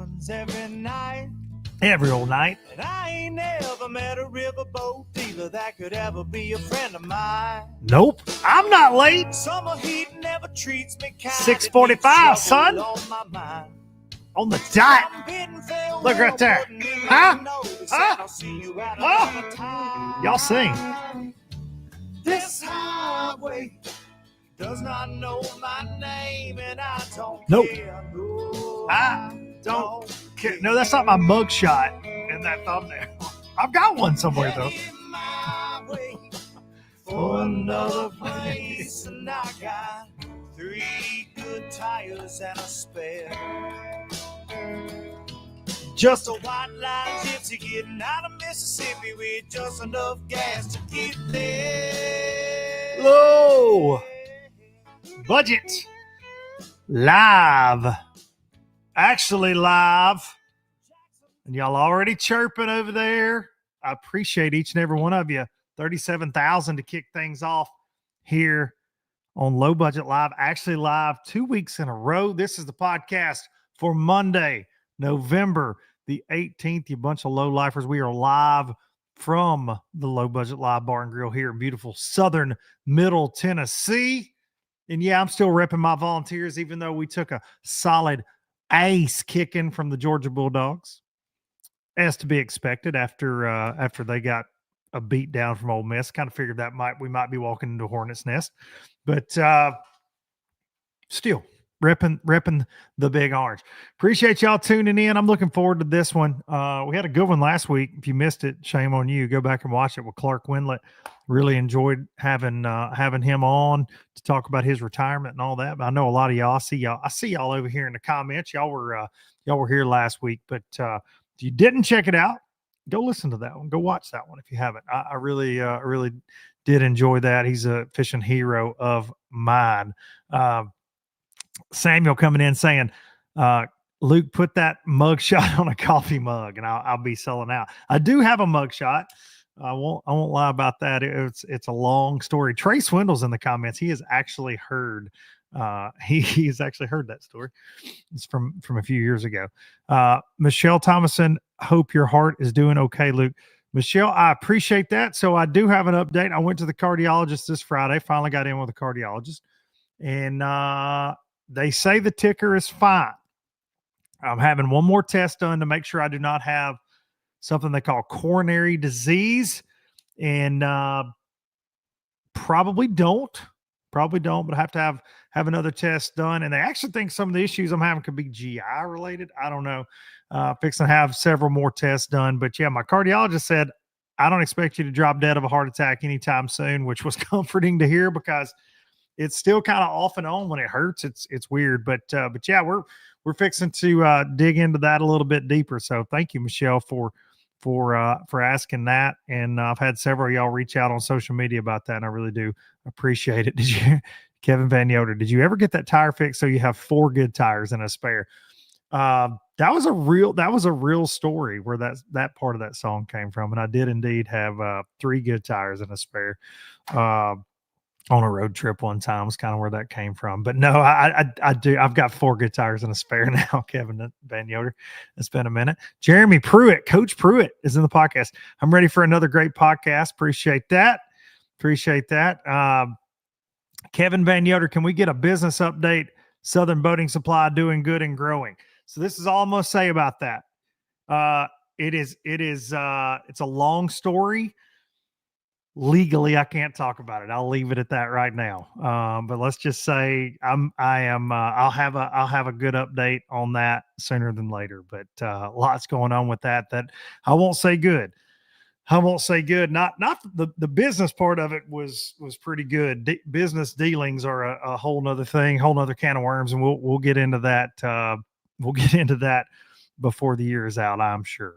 happens every night. Every old night. And I ain't never met a riverboat dealer that could ever be a friend of mine. Nope. I'm not late. Summer heat never treats me kind. 6:45, son. On the dot. Look right there. Huh? Huh? Y'all sing. This highway does not know my name, and I don't nope. care. No, I don't care. No, that's not my mug shot in that thumbnail. I've got one somewhere, though. For another place, and I got 3 good tires and a spare. Just a white line gypsy getting out of Mississippi with just enough gas to get there. Low budget live, actually live, and y'all already chirping over there. I appreciate each and every one of you. 37,000 to kick things off here on Low Budget Live, actually live 2 weeks in a row. This is the podcast for Monday, November the 18th. You bunch of low lifers. We are live from the Low Budget Live Bar and Grill here in beautiful southern middle Tennessee. And yeah, I'm still repping my Volunteers, even though we took a solid ace kicking from the Georgia Bulldogs, as to be expected after they got a beat down from Ole Miss. Kind of figured that we might be walking into a hornet's nest, but still repping the Big Orange. Appreciate y'all tuning in. I'm looking forward to this one. We had a good one last week. If you missed it, shame on you. Go back and watch it with Clark Wendlandt. Really enjoyed having him on to talk about his retirement and all that. But I know a lot of y'all. I see y'all over here in the comments. Y'all were here last week, but if you didn't check it out, go listen to that one. Go watch that one if you haven't. I really did enjoy that. He's a fishing hero of mine. Samuel coming in saying, Luke, put that mug shot on a coffee mug and I'll be selling out. I do have a mug shot. I won't lie about that. It's a long story. Trey Swindle's in the comments. He has actually heard he's actually heard that story. It's from a few years ago. Michelle Thomason, hope your heart is doing okay, Luke. Michelle, I appreciate that. So I do have an update. I went to the cardiologist this Friday, finally got in with a cardiologist, and they say the ticker is fine. I'm having one more test done to make sure I do not have something they call coronary disease, and probably don't, but I have to have another test done. And they actually think some of the issues I'm having could be GI related. I don't know. Fixing to have several more tests done. But yeah, my cardiologist said, I don't expect you to drop dead of a heart attack anytime soon, which was comforting to hear because it's still kind of off and on when it hurts. It's weird. But yeah, we're fixing to dig into that a little bit deeper. So thank you, Michelle, for asking that. And I've had several of y'all reach out on social media about that, and I really do appreciate it. Did you, Kevin Van Yoder, did you ever get that tire fixed so you have 4 good tires and a spare? That was a real story where that part of that song came from. And I did indeed have 3 good tires and a spare on a road trip one time. Was kind of where that came from. But no, I do. I've got 4 good tires and a spare now, Kevin Van Yoder. It's been a minute. Jeremy Pruitt, Coach Pruitt is in the podcast. I'm ready for another great podcast. Appreciate that. Kevin Van Yoder, can we get a business update? Southern Boating Supply doing good and growing. So this is all I'm going to say about that. It's a long story. Legally, I can't talk about it. I'll leave it at that right now. But let's just say I'll have a good update on that sooner than later. But lots going on with that I won't say good. Not the business part of it was pretty good. Business dealings are a whole nother thing, whole nother can of worms, and we'll get into that. We'll get into that before the year is out, I'm sure.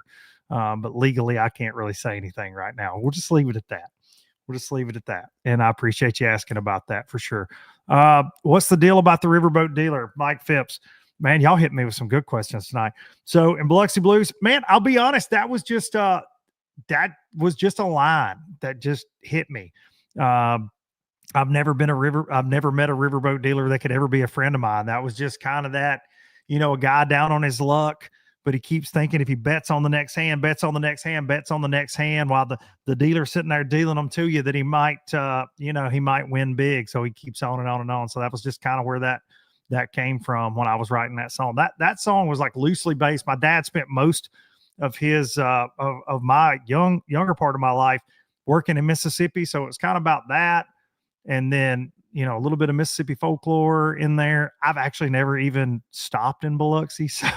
But legally, I can't really say anything right now. We'll just leave it at that. And I appreciate you asking about that for sure. What's the deal about the riverboat dealer, Mike Phipps? Man, y'all hit me with some good questions tonight. So in Biloxi Blues, man, I'll be honest, that was just a line that just hit me. I've never met a riverboat dealer that could ever be a friend of mine. That was just kind of that, a guy down on his luck, but he keeps thinking if he bets on the next hand, bets on the next hand, bets on the next hand, while the dealer's sitting there dealing them to you, that he might, he might win big. So he keeps on and on and on. So that was just kind of where that came from when I was writing that song. That song was like loosely based. My dad spent most of his of my younger part of my life working in Mississippi, so it was kind of about that, and then a little bit of Mississippi folklore in there. I've actually never even stopped in Biloxi, so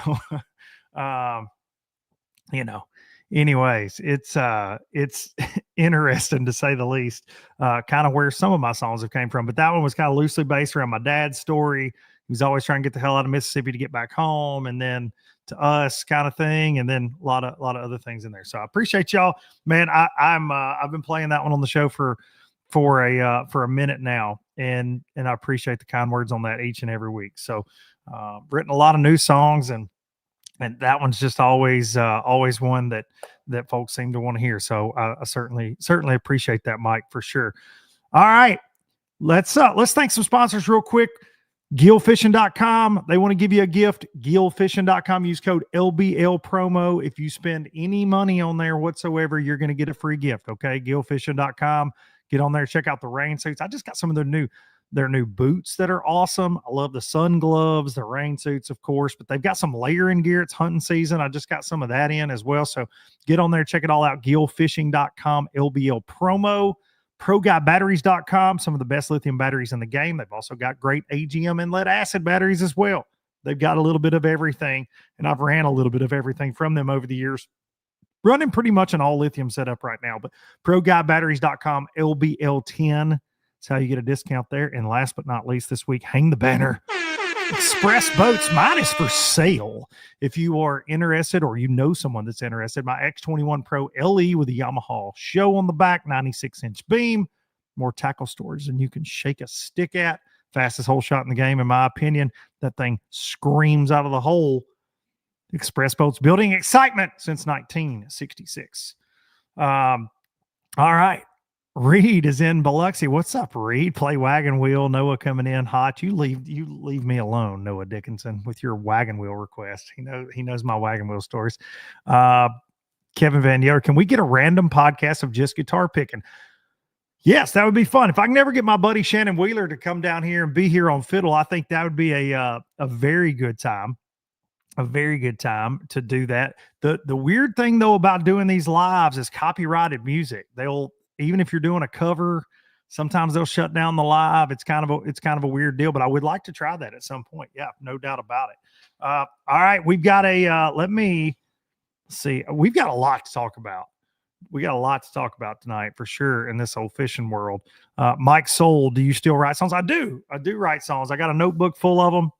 anyways, it's interesting to say the least, kind of where some of my songs have came from. But that one was kind of loosely based around my dad's story. He was always trying to get the hell out of Mississippi to get back home, and then to us kind of thing, and then a lot of other things in there. So I appreciate y'all, man. I've been playing that one on the show for a minute now, and I appreciate the kind words on that each and every week. So written a lot of new songs, and that one's just always one that folks seem to want to hear. So I certainly appreciate that, Mike, for sure. All right, let's thank some sponsors real quick. Gillfishing.com. They want to give you a gift. Gillfishing.com. Use code LBL promo. If you spend any money on there whatsoever, you're going to get a free gift. Okay. Gillfishing.com. Get on there. Check out the rain suits. I just got some of their new boots that are awesome. I love the sun gloves, the rain suits, of course, but they've got some layering gear. It's hunting season. I just got some of that in as well. So get on there. Check it all out. Gillfishing.com. LBL promo. ProGuyBatteries.com, some of the best lithium batteries in the game. They've also got great AGM and lead acid batteries as well. They've got a little bit of everything, and I've ran a little bit of everything from them over the years. Running pretty much an all lithium setup right now, but ProGuyBatteries.com, LBL10. That's how you get a discount there. And last but not least, this week, hang the banner. Express Boats, mine is for sale. If you are interested or you know someone that's interested, my X21 Pro LE with a Yamaha show on the back, 96-inch beam, more tackle storage than you can shake a stick at. Fastest hole shot in the game, in my opinion. That thing screams out of the hole. Express Boats, building excitement since 1966. All right. Reed is in Biloxi. What's up, Reed? Play wagon wheel. Noah coming in hot. You leave me alone, Noah Dickinson, with your wagon wheel request. He knows my wagon wheel stories. Kevin Van Yoder, can we get a random podcast of just guitar picking? Yes, that would be fun. If I can never get my buddy Shannon Wheeler to come down here and be here on fiddle, I think that would be a very good time. A very good time to do that. The weird thing though about doing these lives is copyrighted music. Even if you're doing a cover, sometimes they'll shut down the live. It's kind of a weird deal, but I would like to try that at some point. Yeah, no doubt about it. All right, we've got let me see. We've got a lot to talk about. We got a lot to talk about tonight for sure in this old fishing world. Mike Soul, do you still write songs? I do write songs. I got a notebook full of them.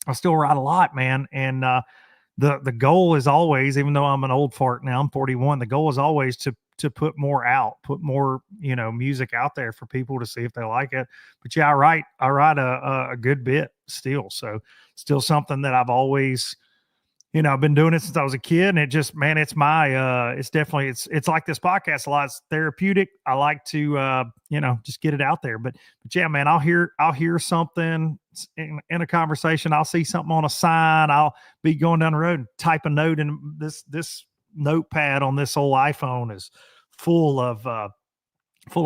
I still write a lot, man. And the goal is always, even though I'm an old fart now, I'm 41, the goal is always to put more out, put more, music out there for people to see if they like it. But yeah, I write a good bit still. So still something that I've always, I've been doing it since I was a kid, and it just, man, it's my, it's definitely, it's like this podcast a lot. It's therapeutic. I like to, just get it out there, but yeah, man, I'll hear something in a conversation. I'll see something on a sign. I'll be going down the road and type a note, and this notepad on this old iPhone is full of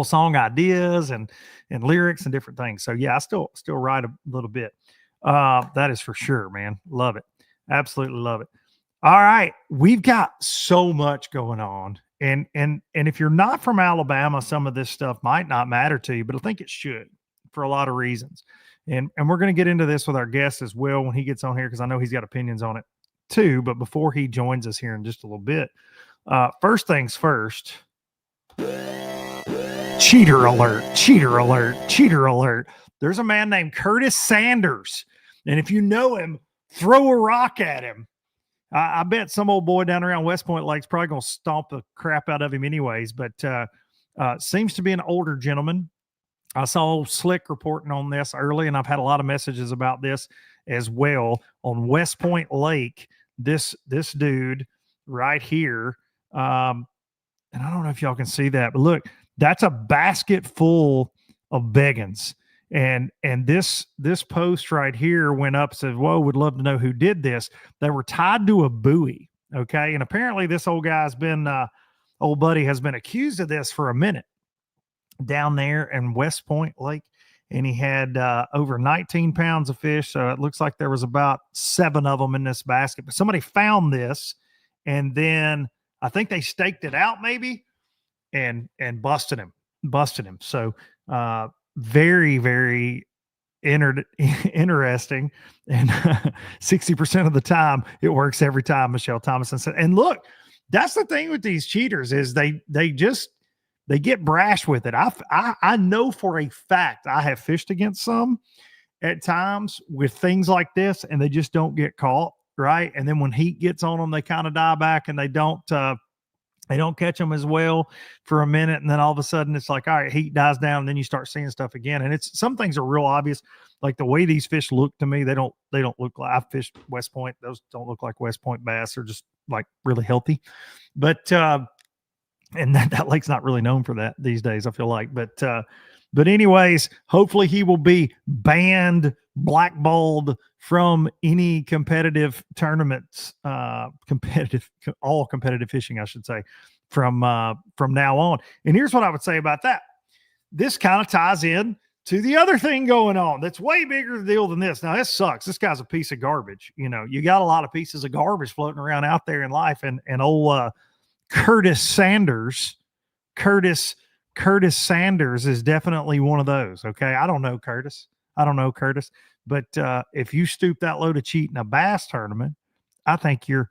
song ideas and lyrics and different things. So yeah, I still write a little bit. That is for sure, man. Love it. Absolutely love it. All right. We've got so much going on. And if you're not from Alabama, some of this stuff might not matter to you, but I think it should for a lot of reasons. And we're going to get into this with our guest as well when he gets on here, because I know he's got opinions on it too. But before he joins us here in just a little bit, first things first, cheater alert, cheater alert, cheater alert. There's a man named Curtis Sanders. And if you know him, throw a rock at him. I bet some old boy down around West Point Lake's probably going to stomp the crap out of him anyways, but seems to be an older gentleman. I saw old Slick reporting on this early, and I've had a lot of messages about this as well. On West Point Lake, this dude right here, and I don't know if y'all can see that, but look, that's a basket full of beggins. And this post right here went up, said, whoa, would love to know who did this. They were tied to a buoy. Okay. And apparently this old guy's been, old buddy has been accused of this for a minute down there in West Point Lake. And he had over 19 pounds of fish. So it looks like there was about 7 of them in this basket. But somebody found this, and then I think they staked it out maybe and busted him. So very, very interesting. And 60% of the time it works every time, Michelle Thomason said. And look, that's the thing with these cheaters is they get brash with it. I know for a fact I have fished against some at times with things like this, and they just don't get caught, right? And then when heat gets on them, they kind of die back, and they don't catch them as well for a minute, and then all of a sudden it's like, all right, heat dies down, and then you start seeing stuff again. And it's some things are real obvious, like the way these fish look to me. They don't look like, I've fished West Point. Those don't look like West Point bass. They're just like really healthy, but and that lake's not really known for that these days, I feel like. But anyways, hopefully he will be banned, blackballed from any competitive tournaments, all competitive fishing, I should say, from now on. And here's what I would say about that. This kind of ties in to the other thing going on that's way bigger deal than this. Now, this sucks. This guy's a piece of garbage. You know, you got a lot of pieces of garbage floating around out there in life, and old Curtis Sanders is definitely one of those. Okay. I don't know Curtis, but if you stoop that low to cheat in a bass tournament, I think you're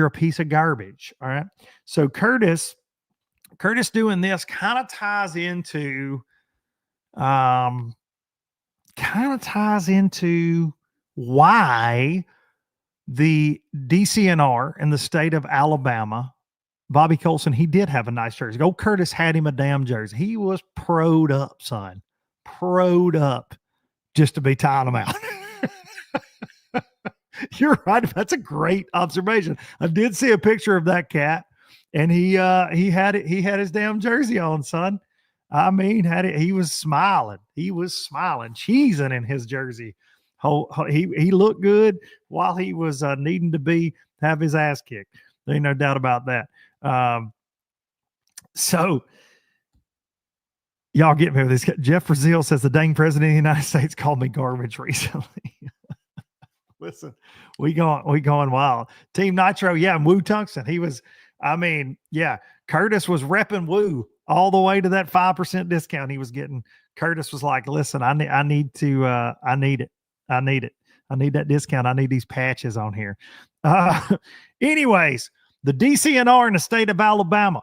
a piece of garbage. All right. So Curtis doing this kind of ties into why the DCNR in the state of Alabama, Bobby Colson, he did have a nice jersey. Old Curtis had him a damn jersey. He was pro'd up, son. Pro'd up just to be tying them out. You're right. That's a great observation. I did see a picture of that cat, and he had his damn jersey on, son. I mean, he was smiling. Cheesing in his jersey. He looked good while he was needing to have his ass kicked. There ain't no doubt about that. So y'all get me with this. Jeff Brazil says the dang president of the United States called me garbage recently. Listen, we going wild. Team Nitro. Yeah. Woo Tungsten. Curtis was repping Woo all the way to that 5% discount he was getting. Curtis was like, listen, I need it. I need that discount. I need these patches on here. Anyways, the DCNR in the state of Alabama.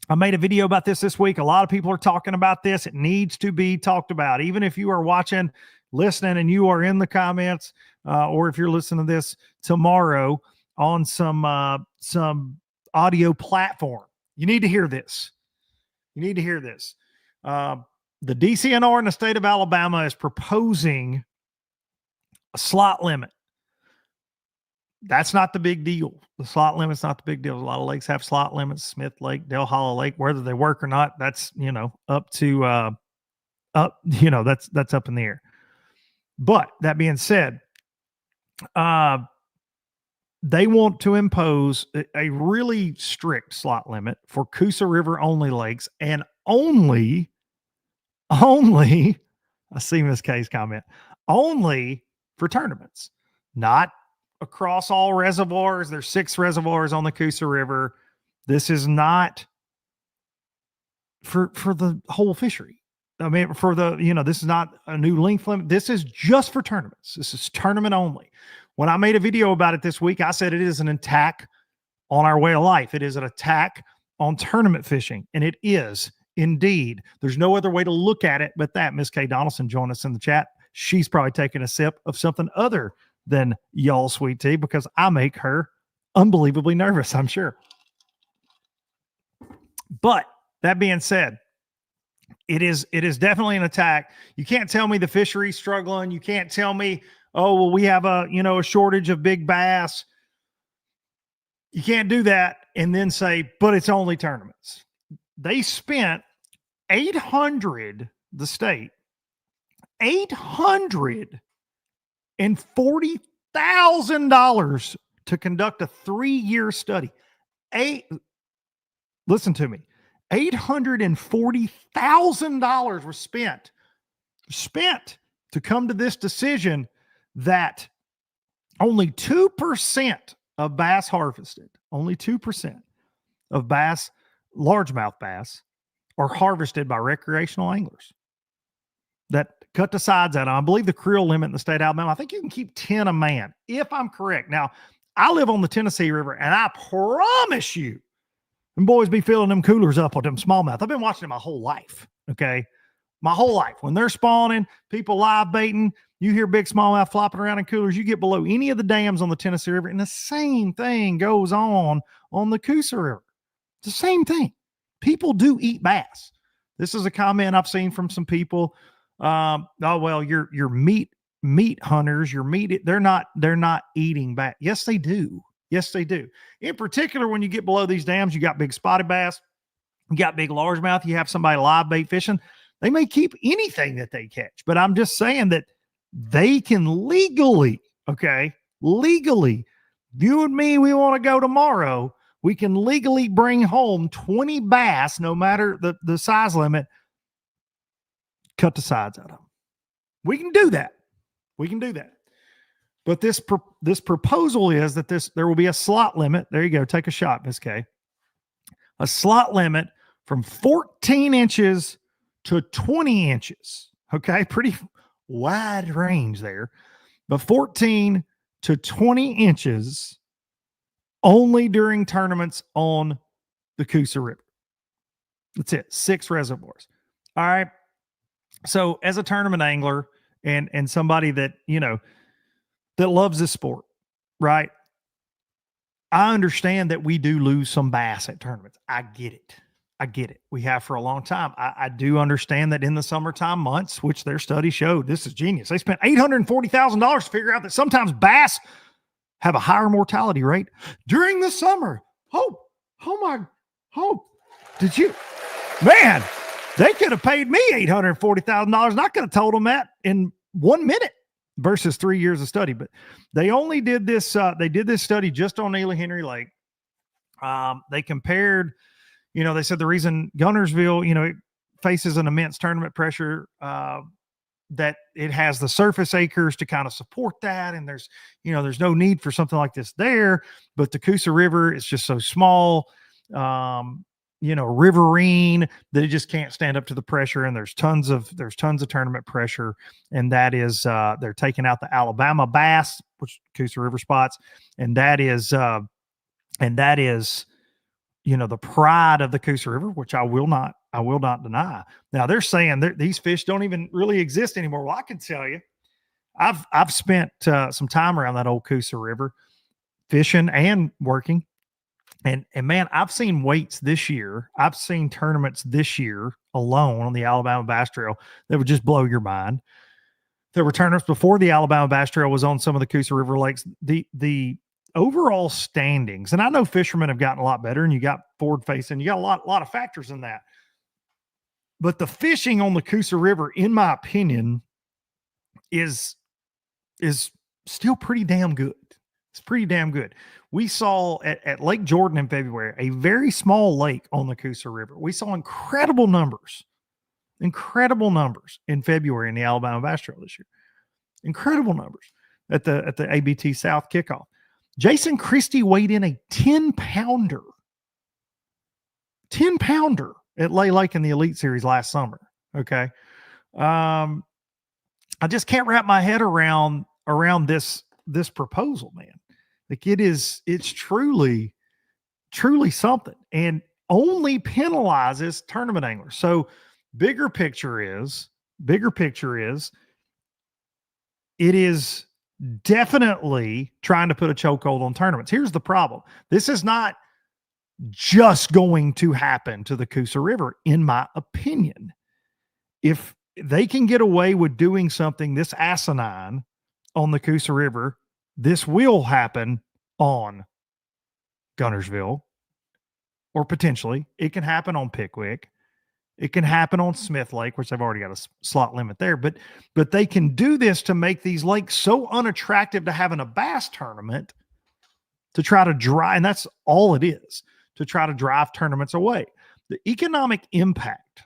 I made a video about this week. A lot of people are talking about this. It needs to be talked about. Even if you are watching, listening, and you are in the comments, or if you're listening to this tomorrow on some audio platform, you need to hear this. The DCNR in the state of Alabama is proposing a slot limit. That's not the big deal. The slot limit's not the big deal. A lot of lakes have slot limits. Smith Lake, Del Hollow Lake, whether they work or not, that's, up to, that's up in the air. But that being said, they want to impose a really strict slot limit for Coosa River only lakes, and only, I see Miss K's comment, only for tournaments, not across all reservoirs. There's 6 reservoirs on the Coosa River. This is not for the whole fishery. I mean, this is not a new length limit. This is just for tournaments. This is tournament only. When I made a video about it this week, I said it is an attack on our way of life. It is an attack on tournament fishing, and it is indeed. There's no other way to look at it but that. Miss Kay Donaldson joined us in the chat. She's probably taking a sip of something other than y'all sweet tea, because I make her unbelievably nervous, I'm sure. But that being said, it is definitely an attack. You can't tell me the fishery's struggling. You can't tell me, oh, well, we have a shortage of big bass. You can't do that and then say, but it's only tournaments. They spent the state $840,000 to conduct a 3-year study. Listen to me. $840,000 was spent to come to this decision that only 2% of bass harvested, only 2% of bass, largemouth bass, are harvested by recreational anglers that cut the sides out. I believe the creel limit in the state of Alabama, I think you can keep 10 a man, if I'm correct. Now, I live on the Tennessee River, and I promise you, them boys be filling them coolers up with them smallmouth. I've been watching it my whole life, okay? My whole life. When they're spawning, people live baiting, you hear big smallmouth flopping around in coolers, you get below any of the dams on the Tennessee River, and the same thing goes on the Coosa River. It's the same thing. People do eat bass. This is a comment I've seen from some people. Oh, well, you're meat hunters, they're not eating bass. Yes, they do. Yes, they do. In particular, when you get below these dams, you got big spotted bass, you got big largemouth, you have somebody live bait fishing. They may keep anything that they catch, but I'm just saying that they can legally, you and me, we want to go tomorrow. We can legally bring home 20 bass, no matter the size limit, cut the sides out of them. We can do that. But this proposal is that there will be a slot limit. There you go. Take a shot, Miss K. A slot limit from 14 inches to 20 inches. Okay. Pretty wide range there, but 14 to 20 inches only during tournaments on the Coosa River. That's it. 6 reservoirs. All right. So as a tournament angler and somebody that, that loves this sport, right? I understand that we do lose some bass at tournaments. I get it. We have for a long time. I do understand that in the summertime months, which their study showed, this is genius. They spent $840,000 to figure out that sometimes bass have a higher mortality rate during the summer. Did you, man, they could have paid me $840,000 and I could have told them that in 1 minute versus 3 years of study. But they only did this. They did this study just on Ely Henry Lake. They compared, they said the reason Guntersville, it faces an immense tournament pressure, that it has the surface acres to kind of support that. And there's no need for something like this there, but the Coosa River is just so small, riverine that it just can't stand up to the pressure. And there's tons of tournament pressure. And that is, they're taking out the Alabama bass, which Coosa River spots. And that is, the pride of the Coosa River, which I will not deny. Now they're saying these fish don't even really exist anymore. Well, I can tell you, I've spent some time around that old Coosa River fishing and working. And man, I've seen weights this year. I've seen tournaments this year alone on the Alabama Bass Trail that would just blow your mind. There were tournaments before the Alabama Bass Trail was on some of the Coosa River lakes. The overall standings, and I know fishermen have gotten a lot better, and you got forward facing, you got a lot of factors in that. But the fishing on the Coosa River, in my opinion, is still pretty damn good. It's pretty damn good. We saw at Lake Jordan in February, a very small lake on the Coosa River. We saw incredible numbers in February in the Alabama Bass Trail this year. Incredible numbers at the ABT South kickoff. Jason Christie weighed in a 10-pounder at Lay Lake in the Elite Series last summer. Okay. I just can't wrap my head around this proposal, man. Like it's truly something, and only penalizes tournament anglers. So bigger picture is it is definitely trying to put a chokehold on tournaments. Here's the problem. This is not just going to happen to the Coosa River, in my opinion. If they can get away with doing something this asinine on the Coosa River, this will happen on Guntersville, or potentially it can happen on Pickwick. It can happen on Smith Lake, which they've already got a slot limit there, but they can do this to make these lakes so unattractive to having a bass tournament to try to drive, and that's all it is, to try to drive tournaments away. The economic impact,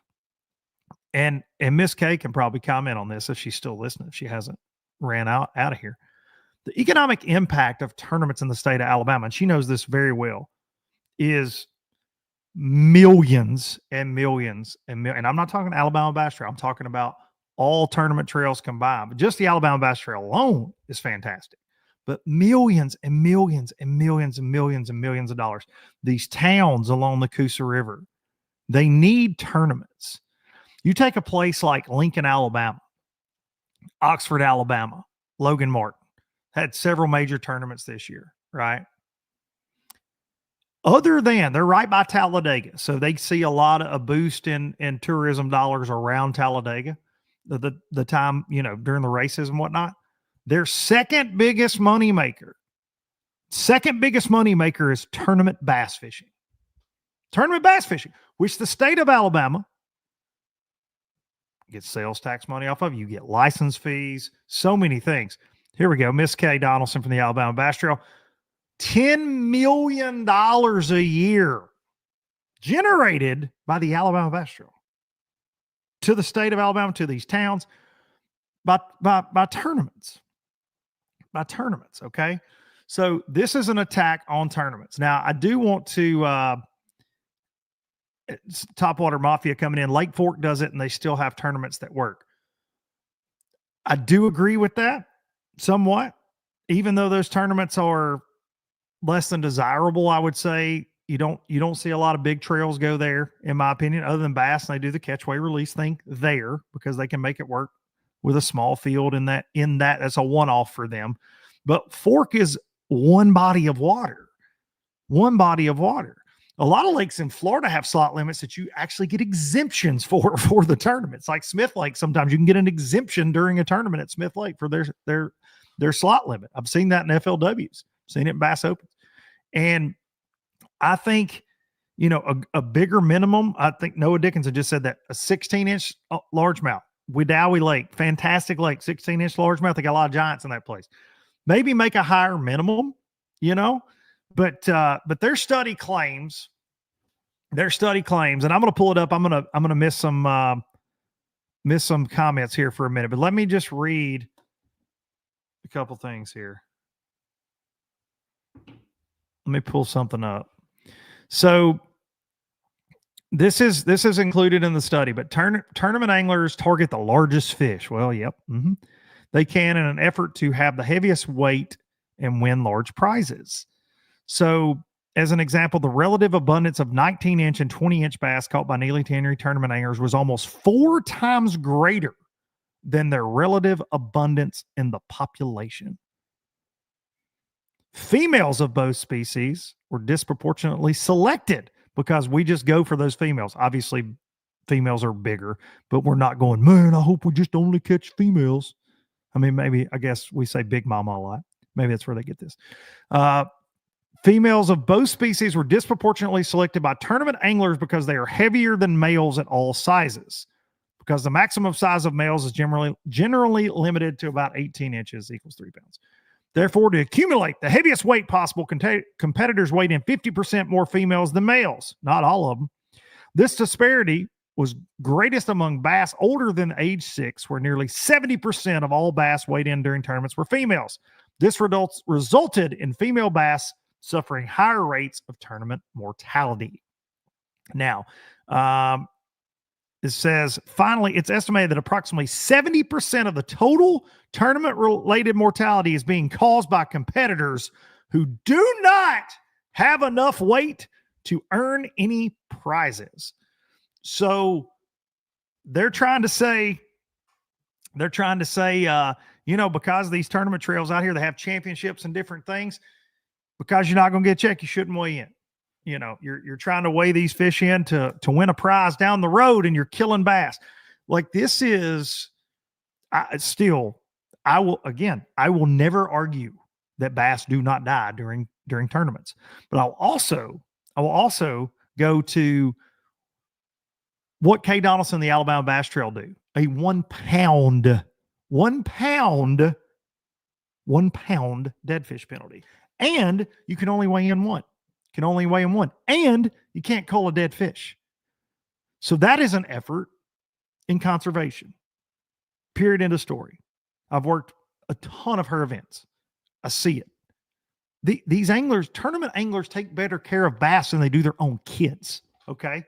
and Miss K can probably comment on this if she's still listening, if she hasn't ran out of here. The economic impact of tournaments in the state of Alabama, and she knows this very well, is millions and millions and I'm not talking Alabama Bass Trail. I'm talking about all tournament trails combined. But just the Alabama Bass Trail alone is fantastic. But millions and millions and millions and millions and millions of dollars. These towns along the Coosa River, they need tournaments. You take a place like Lincoln, Alabama, Oxford, Alabama, Logan Martin, had several major tournaments this year, right? Other than they're right by Talladega, so they see a lot of a boost in tourism dollars around Talladega, the time, during the races and whatnot. Their second biggest moneymaker is tournament bass fishing. Tournament bass fishing, which the state of Alabama gets sales tax money off of. You get license fees, so many things. Here we go. Miss Kay Donaldson from the Alabama Bass Trail. $10 million a year generated by the Alabama Bass Trail to the state of Alabama, to these towns, by tournaments. By tournaments, okay? So this is an attack on tournaments. Now, I do want to Topwater Mafia coming in. Lake Fork does it, and they still have tournaments that work. I do agree with that somewhat, even though those tournaments are less than desirable. I would say you don't see a lot of big trails go there, in my opinion, other than bass. And they do the catch, weigh, release thing there because they can make it work with a small field in that that's a one-off for them. But Fork is one body of water. A lot of lakes in Florida have slot limits that you actually get exemptions for the tournaments. Like Smith Lake, sometimes you can get an exemption during a tournament at Smith Lake for their slot limit. I've seen that in FLWs, seen it in Bass Opens. And I think, a bigger minimum, I think Noah Dickinson just said that, a 16-inch largemouth, Wedowee Lake, fantastic lake, 16-inch largemouth. They got a lot of giants in that place. Maybe make a higher minimum, but their study claims, and I'm going to pull it up. I'm going to miss some comments here for a minute, but let me just read a couple things here. Let me pull something up. So this is included in the study, but tournament anglers target the largest fish. Well, yep. They can in an effort to have the heaviest weight and win large prizes. So as an example, the relative abundance of 19-inch and 20-inch bass caught by Neely Tannery tournament anglers was almost 4 times greater than their relative abundance in the population. Females of both species were disproportionately selected because we just go for those females. Obviously, females are bigger, but we're not going, man, I hope we just only catch females. I mean, maybe, I guess we say big mama a lot. Maybe that's where they get this. Females of both species were disproportionately selected by tournament anglers because they are heavier than males at all sizes. Because the maximum size of males is generally limited to about 18 inches equals 3 pounds. Therefore, to accumulate the heaviest weight possible, competitors weighed in 50% more females than males. Not all of them. This disparity was greatest among bass older than age 6, where nearly 70% of all bass weighed in during tournaments were females. This resulted in female bass suffering higher rates of tournament mortality. Now, it says, finally, it's estimated that approximately 70% of the total tournament-related mortality is being caused by competitors who do not have enough weight to earn any prizes. So they're trying to say, because these tournament trails out here, they have championships and different things, because you're not going to get a check, you shouldn't weigh in. You're trying to weigh these fish in to win a prize down the road, and you're killing bass. Like, this is I will never argue that bass do not die during tournaments, but I will also go to what Kay Donaldson and the Alabama Bass Trail do. A 1 pound dead fish penalty. And you can only weigh in one. And you can't cull a dead fish. So that is an effort in conservation. Period, end of story. I've worked a ton of her events. I see it. These anglers, tournament anglers, take better care of bass than they do their own kids. Okay.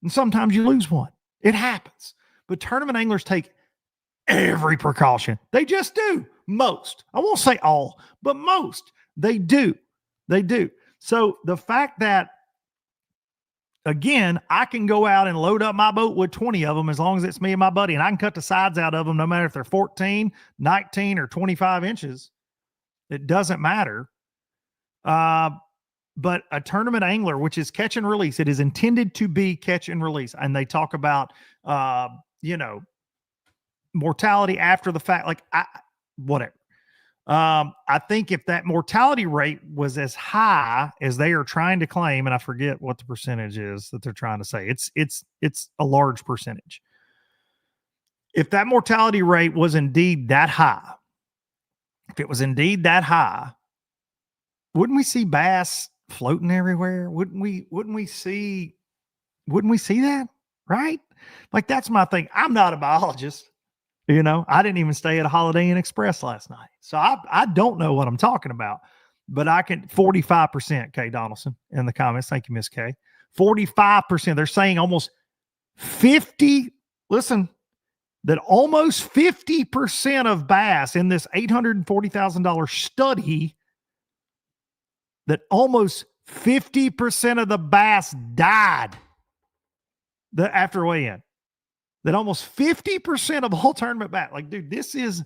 And sometimes you lose one. It happens. But tournament anglers take every precaution. They just do. Most. I won't say all, but most. They do. So the fact that, again, I can go out and load up my boat with 20 of them as long as it's me and my buddy, and I can cut the sides out of them no matter if they're 14, 19, or 25 inches. It doesn't matter. But a tournament angler, which is catch and release, it is intended to be catch and release. And they talk about, mortality after the fact, whatever. I think if that mortality rate was as high as they are trying to claim, and I forget what the percentage is that they're trying to say, it's a large percentage. If that mortality rate was indeed that high, wouldn't we see bass floating everywhere? Wouldn't we see that? Right? Like, that's my thing. I'm not a biologist. I didn't even stay at a Holiday Inn Express last night. So I don't know what I'm talking about, but I can 45%, Kay Donaldson in the comments. Thank you, Miss Kay. 45%. They're saying almost 50. Listen, that almost 50% of bass in this $840,000 study, that almost 50% of the bass died after weigh-in. That almost 50% of all tournament bass. Like, dude, this is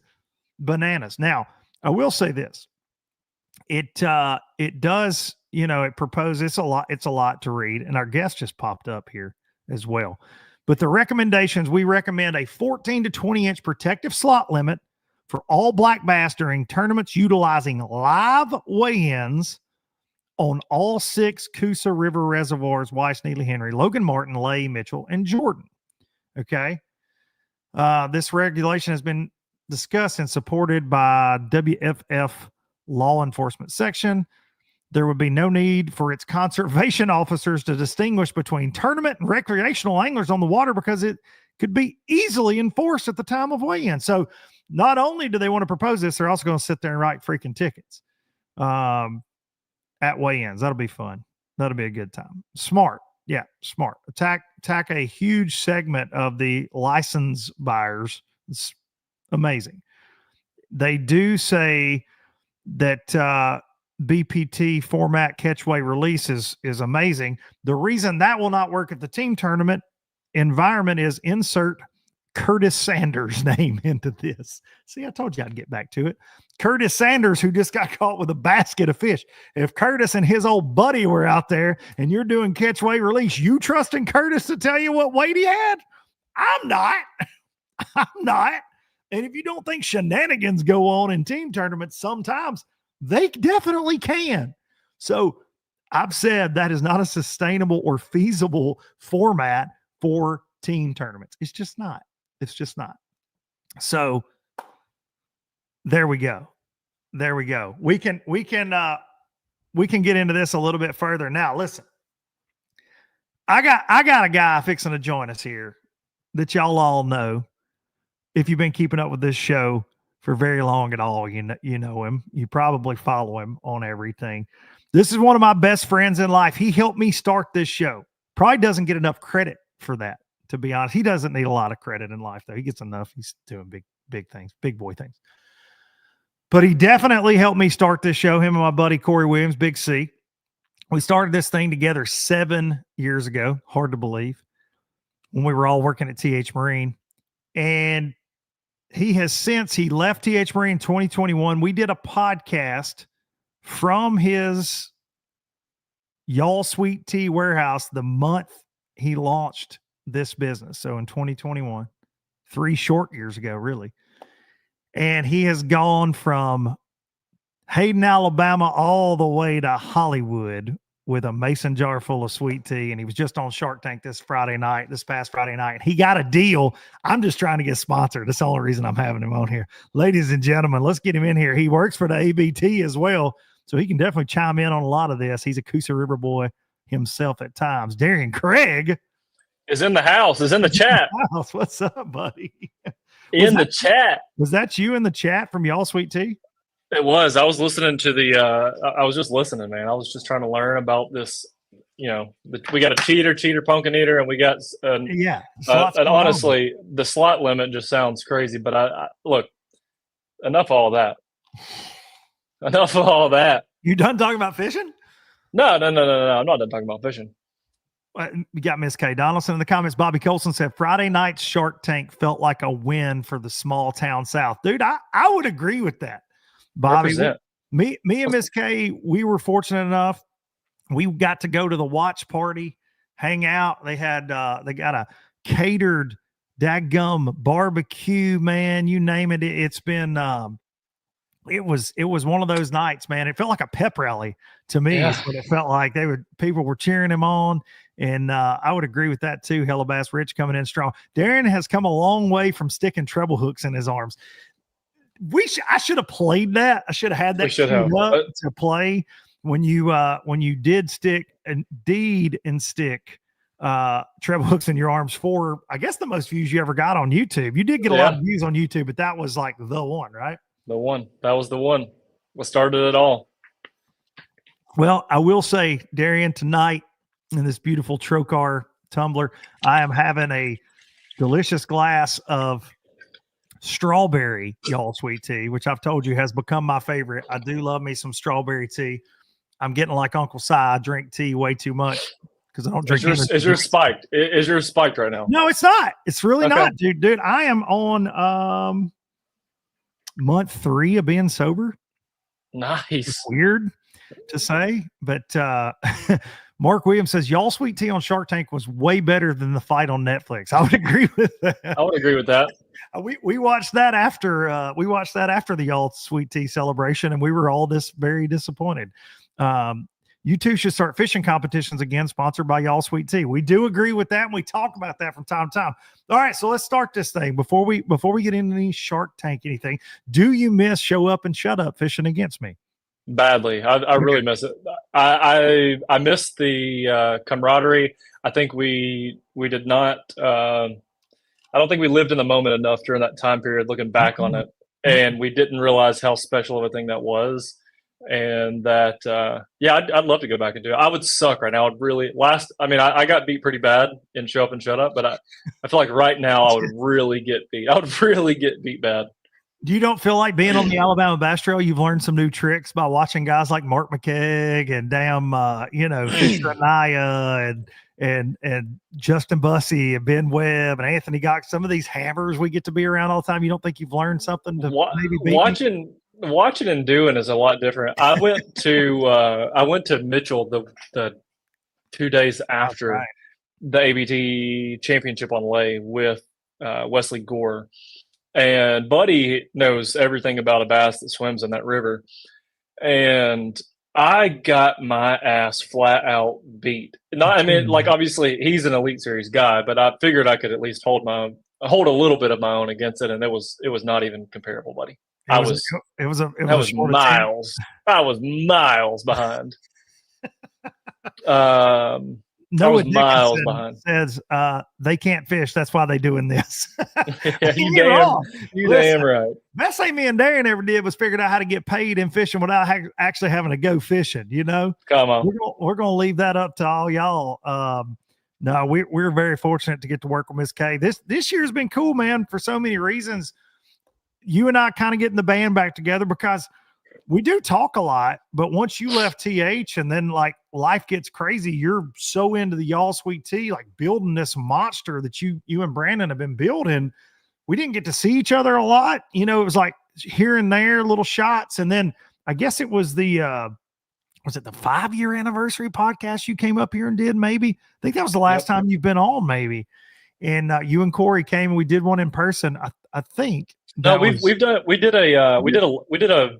bananas. Now, I will say this. It does, it proposes it's a lot to read. And our guest just popped up here as well. But the recommendations, we recommend a 14 to 20 inch protective slot limit for all black bass during tournaments utilizing live weigh-ins on all 6 Coosa River reservoirs: Weiss, Neely, Henry, Logan Martin, Lay, Mitchell, and Jordan. Okay. This regulation has been discussed and supported by WFF law enforcement section. There would be no need for its conservation officers to distinguish between tournament and recreational anglers on the water because it could be easily enforced at the time of weigh-in. So not only do they want to propose this, they're also going to sit there and write freaking tickets at weigh-ins. That'll be fun. That'll be a good time. Smart. Yeah, smart. Attack a huge segment of the license buyers. It's amazing. They do say that BPT format catch, weigh, release is amazing. The reason that will not work at the team tournament environment is insert Curtis Sanders' name into this. See, I told you I'd get back to it. Curtis Sanders, who just got caught with a basket of fish. If Curtis and his old buddy were out there and you're doing catch, weigh, release, you trusting Curtis to tell you what weight he had? I'm not. I'm not. And if you don't think shenanigans go on in team tournaments, sometimes they definitely can. So I've said that is not a sustainable or feasible format for team tournaments. It's just not. So there we go. We can get into this a little bit further. Now, listen, I got a guy fixing to join us here that y'all all know. If you've been keeping up with this show for very long at all, you know him. You probably follow him on everything. This is one of my best friends in life. He helped me start this show. Probably doesn't get enough credit for that, to be honest. He doesn't need a lot of credit in life, though. He gets enough. He's doing big things, big boy things. But he definitely helped me start this show, him and my buddy Corey Williams, Big C. We started this thing together 7 years ago. Hard to believe. When we were all working at TH Marine. And he left TH Marine in 2021. We did a podcast from his Y'all Sweet Tea warehouse the month he launched this business. So in 2021, 3 short years ago, really. And he has gone from Hayden, Alabama, all the way to Hollywood with a mason jar full of sweet tea, and he was just on Shark Tank this past Friday night. He got a deal. I'm just trying to get sponsored. That's the only reason I'm having him on here. Ladies and gentlemen, let's get him in here. He works for the ABT as well, so he can definitely chime in on a lot of this. He's a Coosa River boy himself at times. Darien Craig is in the house, is in the chat. What's up, buddy? In the chat. Was that you in the chat from Y'all Sweet Tea? It was. I was listening to the I was just listening, man. I was just trying to learn about this. We got a cheater, pumpkin eater, and we got and honestly, the slot limit just sounds crazy. But I look, enough of all that. Enough of all that. You done talking about fishing? No. I'm not done talking about fishing. We got Miss Kay Donaldson in the comments. Bobby Colson said Friday night's Shark Tank felt like a win for the small town South. Dude, I would agree with that. Bobby, me and Miss Kay, we were fortunate enough. We got to go to the watch party, hang out. They had they got a catered dadgum barbecue, man. You name it. It's been it was one of those nights, man. It felt like a pep rally to me. Yeah. Is what it felt like. People were cheering him on. And I would agree with that too. Hellabass Rich coming in strong. Darren has come a long way from sticking treble hooks in his arms. I should have played that. I should have had that to play when you did stick treble hooks in your arms for, I guess, the most views you ever got on YouTube. You did get a lot of views on YouTube, but that was like the one, right? The one. That was the one. What started it all. Well, I will say, Darien, tonight in this beautiful Trocar tumbler, I am having a delicious glass of strawberry Y'all Sweet Tea, which I've told you has become my favorite. I do love me some strawberry tea. I'm getting like Uncle Si. I drink tea way too much because I don't drink. Is yours spiked? Is yours spiked right now? No, it's not. It's really not, dude. I am on month 3 of being sober. Nice. It's weird to say, but Mark Williams says Y'all Sweet Tea on Shark Tank was way better than the fight on Netflix. I would agree with that. I would agree with that. We watched that after the Y'all Sweet Tea celebration, and we were all very disappointed. You two should start fishing competitions again, sponsored by Y'all Sweet Tea. We do agree with that, and we talk about that from time to time. All right, so let's start this thing before we get into any Shark Tank anything. Do you miss show up and shut up fishing against me? Badly. I really miss it. I miss the camaraderie. I think we did not. I don't think we lived in the moment enough during that time period. Looking back on it, and we didn't realize how special of a thing that was. And that, I'd love to go back and do it. I would suck right now. I got beat pretty bad in Show Up and Shut Up, but I feel like right now I would really get beat. I would really get beat bad. You don't feel like being on the Alabama Bass Trail, you've learned some new tricks by watching guys like Mark McKegg and Fisher Anaya and Justin Bussey and Ben Webb and Anthony Gox, some of these hammers we get to be around all the time. You don't think you've learned something to maybe beat watching and doing is a lot different. I went to Mitchell the 2 days after the ABT championship on lay with Wesley Gore. And Buddy knows everything about a bass that swims in that river. And I got my ass flat out beat. Obviously he's an Elite Series guy, but I figured I could at least hold a little bit of my own against it. And it was not even comparable, Buddy. I was miles. I was miles behind. Noah miles behind. Says they can't fish. That's why they're doing this. You're damn right. Best thing me and Darren ever did was figured out how to get paid in fishing without actually having to go fishing. Come on. We're gonna leave that up to all y'all. No, we're very fortunate to get to work with Miss Kay. This year's been cool, man, for so many reasons. You and I kind of getting the band back together because we do talk a lot, but once you left TH and then like life gets crazy, you're so into the Y'all Sweet Tea, like building this monster that you and Brandon have been building. We didn't get to see each other a lot. It was like here and there, little shots. And then I guess it was the 5-year anniversary podcast you came up here and did? Maybe. I think that was the last time you've been on, maybe. And you and Corey came and we did one in person. I think. No, we did a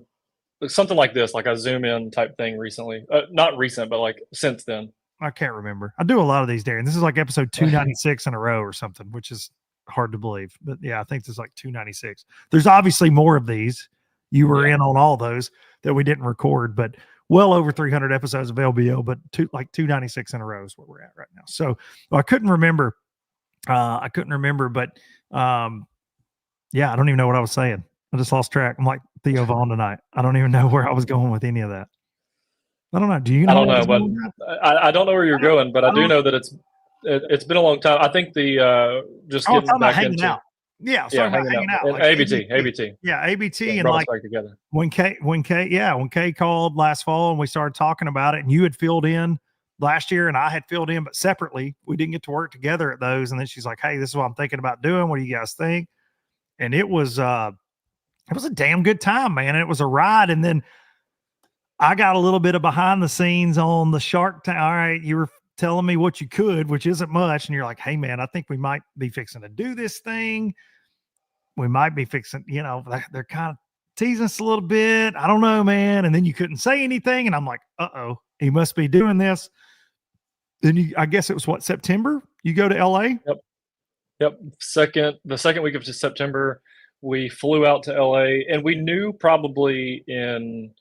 something like this, like a zoom in type thing recently. Not recent, but like since then. I can't remember. I do a lot of these, Darren. This is like episode 296 in a row or something, which is hard to believe. But yeah, I think there's like 296. There's obviously more of these. You were in on all those that we didn't record, but well over 300 episodes of LBO, but 296 in a row is where we're at right now. So I couldn't remember. But yeah, I don't even know what I was saying. I just lost track. I'm like Theo Vaughn tonight. I don't even know where I was going with any of that. I don't know. Do you know? I don't know, but I don't know where you're going, but I do know that it's been a long time. I think just getting back into out. Yeah, hanging out. Like ABT. Yeah, ABT, and brought like us back together. when Kay called last fall and we started talking about it, and you had filled in last year and I had filled in, but separately. We didn't get to work together at those. And then she's like, "Hey, this is what I'm thinking about doing. What do you guys think?" And it was a damn good time, man. It was a ride. And then I got a little bit of behind the scenes on the Shark Tank. All right, you were telling me what you could, which isn't much. And you're like, "Hey, man, I think we might be fixing to do this thing. We might be fixing, they're kind of teasing us a little bit. I don't know, man." And then you couldn't say anything. And I'm like, uh-oh, he must be doing this. Then I guess it was September? You go to LA? Yep. The second week of September, we flew out to LA, and we knew probably in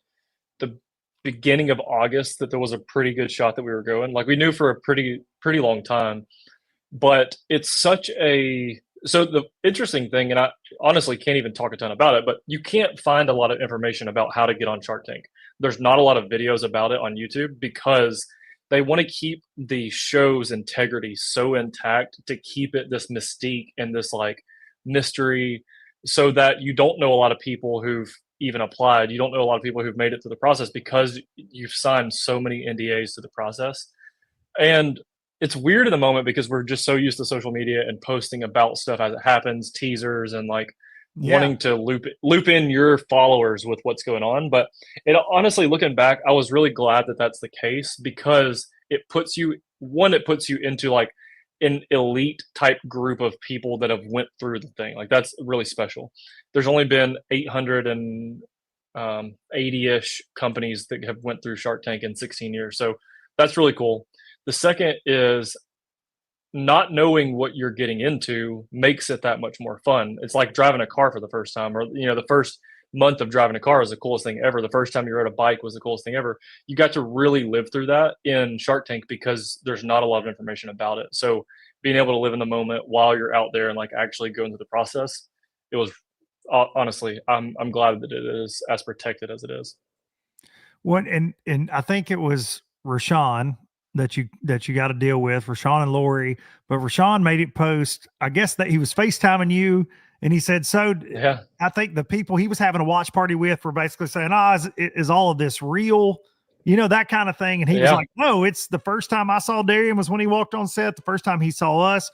the beginning of August that there was a pretty good shot that we were going. Like, we knew for a pretty long time, but it's so the interesting thing, and I honestly can't even talk a ton about it, but you can't find a lot of information about how to get on Shark Tank. There's not a lot of videos about it on YouTube because they want to keep the show's integrity so intact to keep it this mystique and this like mystery, so that you don't know a lot of people who've even applied. You don't know a lot of people who've made it through the process because you've signed so many NDAs to the process. And it's weird in the moment because we're just so used to social media and posting about stuff as it happens, teasers, and like wanting to loop in your followers with what's going on. But honestly, looking back, I was really glad that that's the case, because it puts you into like an elite type group of people that have went through the thing. Like, that's really special. There's only been 880-ish companies that have went through Shark Tank in 16 years. So that's really cool. The second is not knowing what you're getting into makes it that much more fun. It's like driving a car for the first time, or, the first month of driving a car is the coolest thing ever. The first time you rode a bike was the coolest thing ever. You got to really live through that in Shark Tank because there's not a lot of information about it. So being able to live in the moment while you're out there and like actually go into the process, it was honestly, I'm glad that it is as protected as it is. And I think it was Rashawn that you got to deal with, Rashawn and Lori, but Rashawn made it post, I guess, that he was FaceTiming you, and he said, "So yeah, I think the people he was having a watch party with were basically saying, is all of this real?" That kind of thing. And he was like, "No, it's the first time I saw Darien was when he walked on set. The first time he saw us.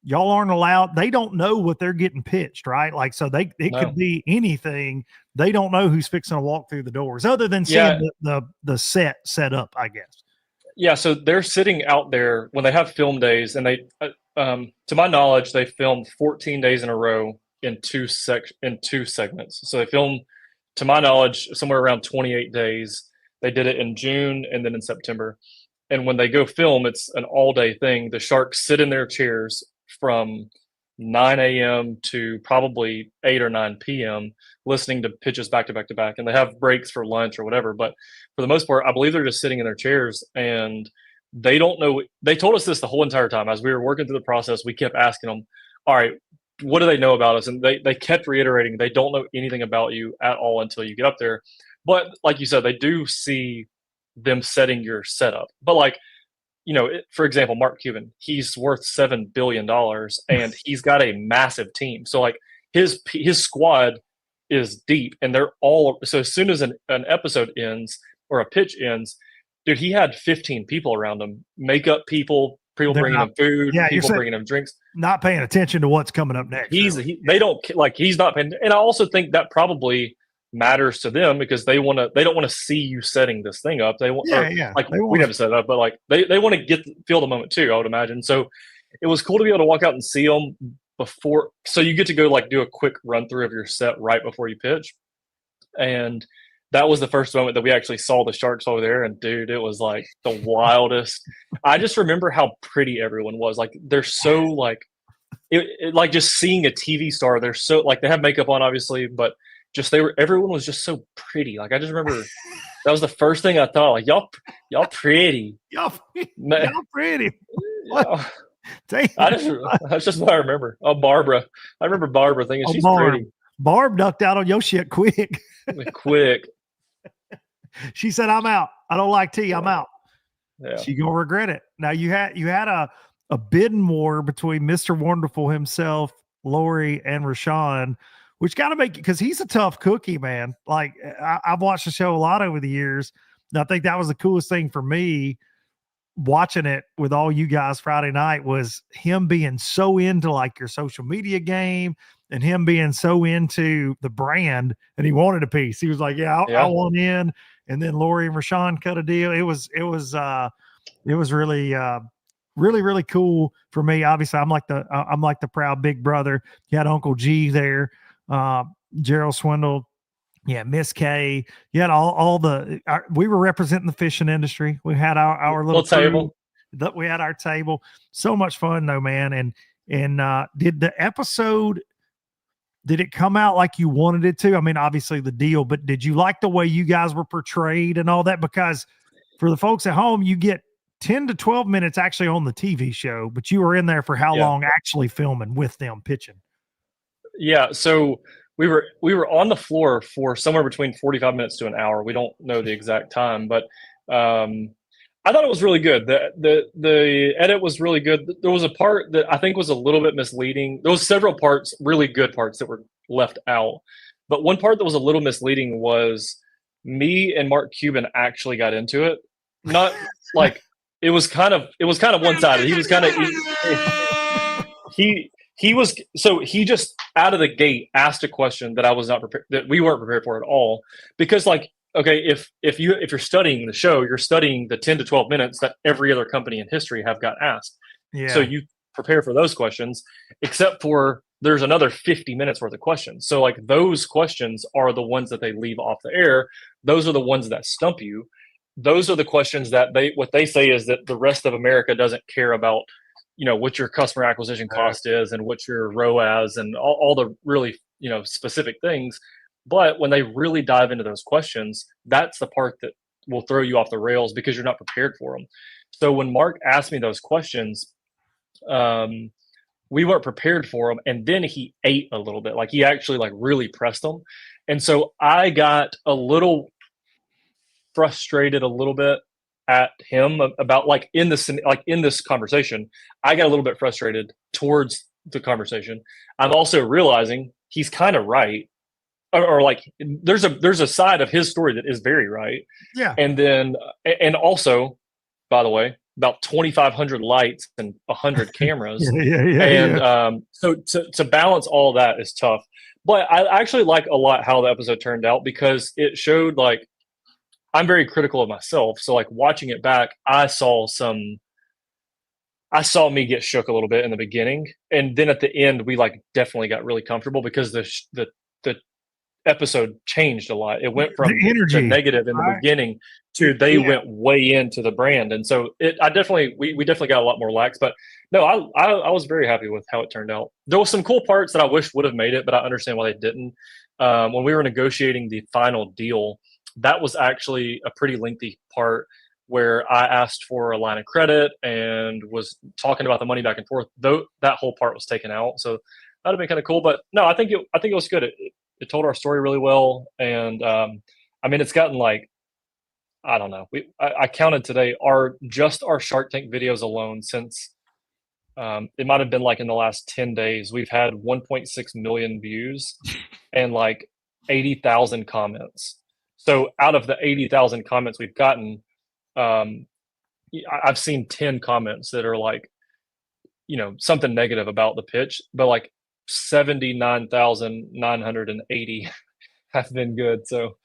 Y'all aren't allowed. They don't know what they're getting pitched, right? Like, so it could be anything. They don't know who's fixing to walk through the doors other than seeing the set up, I guess." Yeah, so they're sitting out there when they have film days, and they, to my knowledge, they film 14 days in a row in two segments. So they film, to my knowledge, somewhere around 28 days. They did it in June and then in September. And when they go film, it's an all-day thing. The sharks sit in their chairs from 9 a.m. to probably 8 or 9 p.m. listening to pitches back to back to back. And they have breaks for lunch or whatever. But for the most part, I believe they're just sitting in their chairs, and they don't know. They told us this the whole entire time. As we were working through the process, we kept asking them, "All right, what do they know about us?" And they kept reiterating, they don't know anything about you at all until you get up there. But like you said, they do see them setting your setup. But like, for example, Mark Cuban, he's worth $7 billion and he's got a massive team. So like his squad is deep, and they're all, so as soon as an episode ends or a pitch ends, dude, he had 15 people around him, makeup people bringing him food, people bringing him drinks. Not paying attention to what's coming up next. He's not paying. And I also think that probably matters to them because they don't want to see you setting this thing up. They want, we never set it up, but like they want to feel the moment too, I would imagine. So it was cool to be able to walk out and see them before. So you get to go like do a quick run through of your set right before you pitch. And that was the first moment that we actually saw the sharks over there. And dude, it was like the wildest. I just remember how pretty everyone was. Like they're so like, like just seeing a TV star. They're so like, they have makeup on obviously, but just everyone was just so pretty. Like I just remember that was the first thing I thought. Like y'all pretty. Y'all pretty. What? That's just what I remember. Oh, Barbara. I remember Barbara thinking she's pretty. Barb ducked out on your shit quick. Quick. She said, "I'm out. I don't like tea. I'm out." Yeah. She gonna regret it. Now you had a bidding war between Mr. Wonderful himself, Lori, and Rashawn, which got to make, because he's a tough cookie, man. Like I've watched the show a lot over the years, and I think that was the coolest thing for me watching it with all you guys Friday night was him being so into like your social media game and him being so into the brand, and he wanted a piece. He was like, I want in. And then Lori and Rashawn cut a deal. It was really, really, really cool for me. Obviously I'm like the proud big brother. You had Uncle G there, Gerald Swindle. Yeah, Miss K. You had all we were representing the fishing industry. We had our little table. We had our table. So much fun though, man. And did the episode, did it come out like you wanted it to? I mean, obviously the deal, but did you like the way you guys were portrayed and all that? Because for the folks at home, you get 10 to 12 minutes actually on the TV show, but you were in there for how long actually filming with them pitching? Yeah. So we were on the floor for somewhere between 45 minutes to an hour. We don't know the exact time, but I thought it was really good. The edit was really good. There was a part that I think was a little bit misleading. There was several parts, really good parts, that were left out. But one part that was a little misleading was me and Mark Cuban actually got into it. Not like it was kind of one-sided. He was kind of he just out of the gate asked a question that I was not prepared, that we weren't prepared for at all. Because like, okay, if you're studying the show, you're studying the 10 to 12 minutes that every other company in history have got asked. Yeah. So you prepare for those questions, except for there's another 50 minutes worth of questions. So like those questions are the ones that they leave off the air. Those are the ones that stump you. Those are the questions that what they say is that the rest of America doesn't care about, what your customer acquisition cost is and what your ROAS and all the really, specific things. But when they really dive into those questions, that's the part that will throw you off the rails because you're not prepared for them. So when Mark asked me those questions, we weren't prepared for them. And then he ate a little bit, like he actually like really pressed them. And so I got a little frustrated a little bit at him about like in this conversation. I got a little bit frustrated towards the conversation. I'm also realizing he's kind of right. Or like there's a side of his story that is very right. Yeah. And then, and also, by the way, about 2,500 lights and 100 cameras. So to balance all of that is tough. But I actually like a lot how the episode turned out because it showed like, I'm very critical of myself. So like watching it back, I saw me get shook a little bit in the beginning. And then at the end, we like definitely got really comfortable because the episode changed a lot. It went from the energy negative in the beginning to they went way into the brand. And so we definitely got a lot more lax, but no, I was very happy with how it turned out. There was some cool parts that I wish would have made it, but I understand why they didn't. When we were negotiating the final deal, that was actually a pretty lengthy part where I asked for a line of credit and was talking about the money back and forth. Though that whole part was taken out. So that'd have been kind of cool, but no, I think it was good. It told our story really well. And I mean, it's gotten like, I don't know. I counted today our Shark Tank videos alone since it might've been like in the last 10 days, we've had 1.6 million views and like 80,000 comments. So out of the 80,000 comments we've gotten, I've seen 10 comments that are like, something negative about the pitch, but like 79,980 have been good. So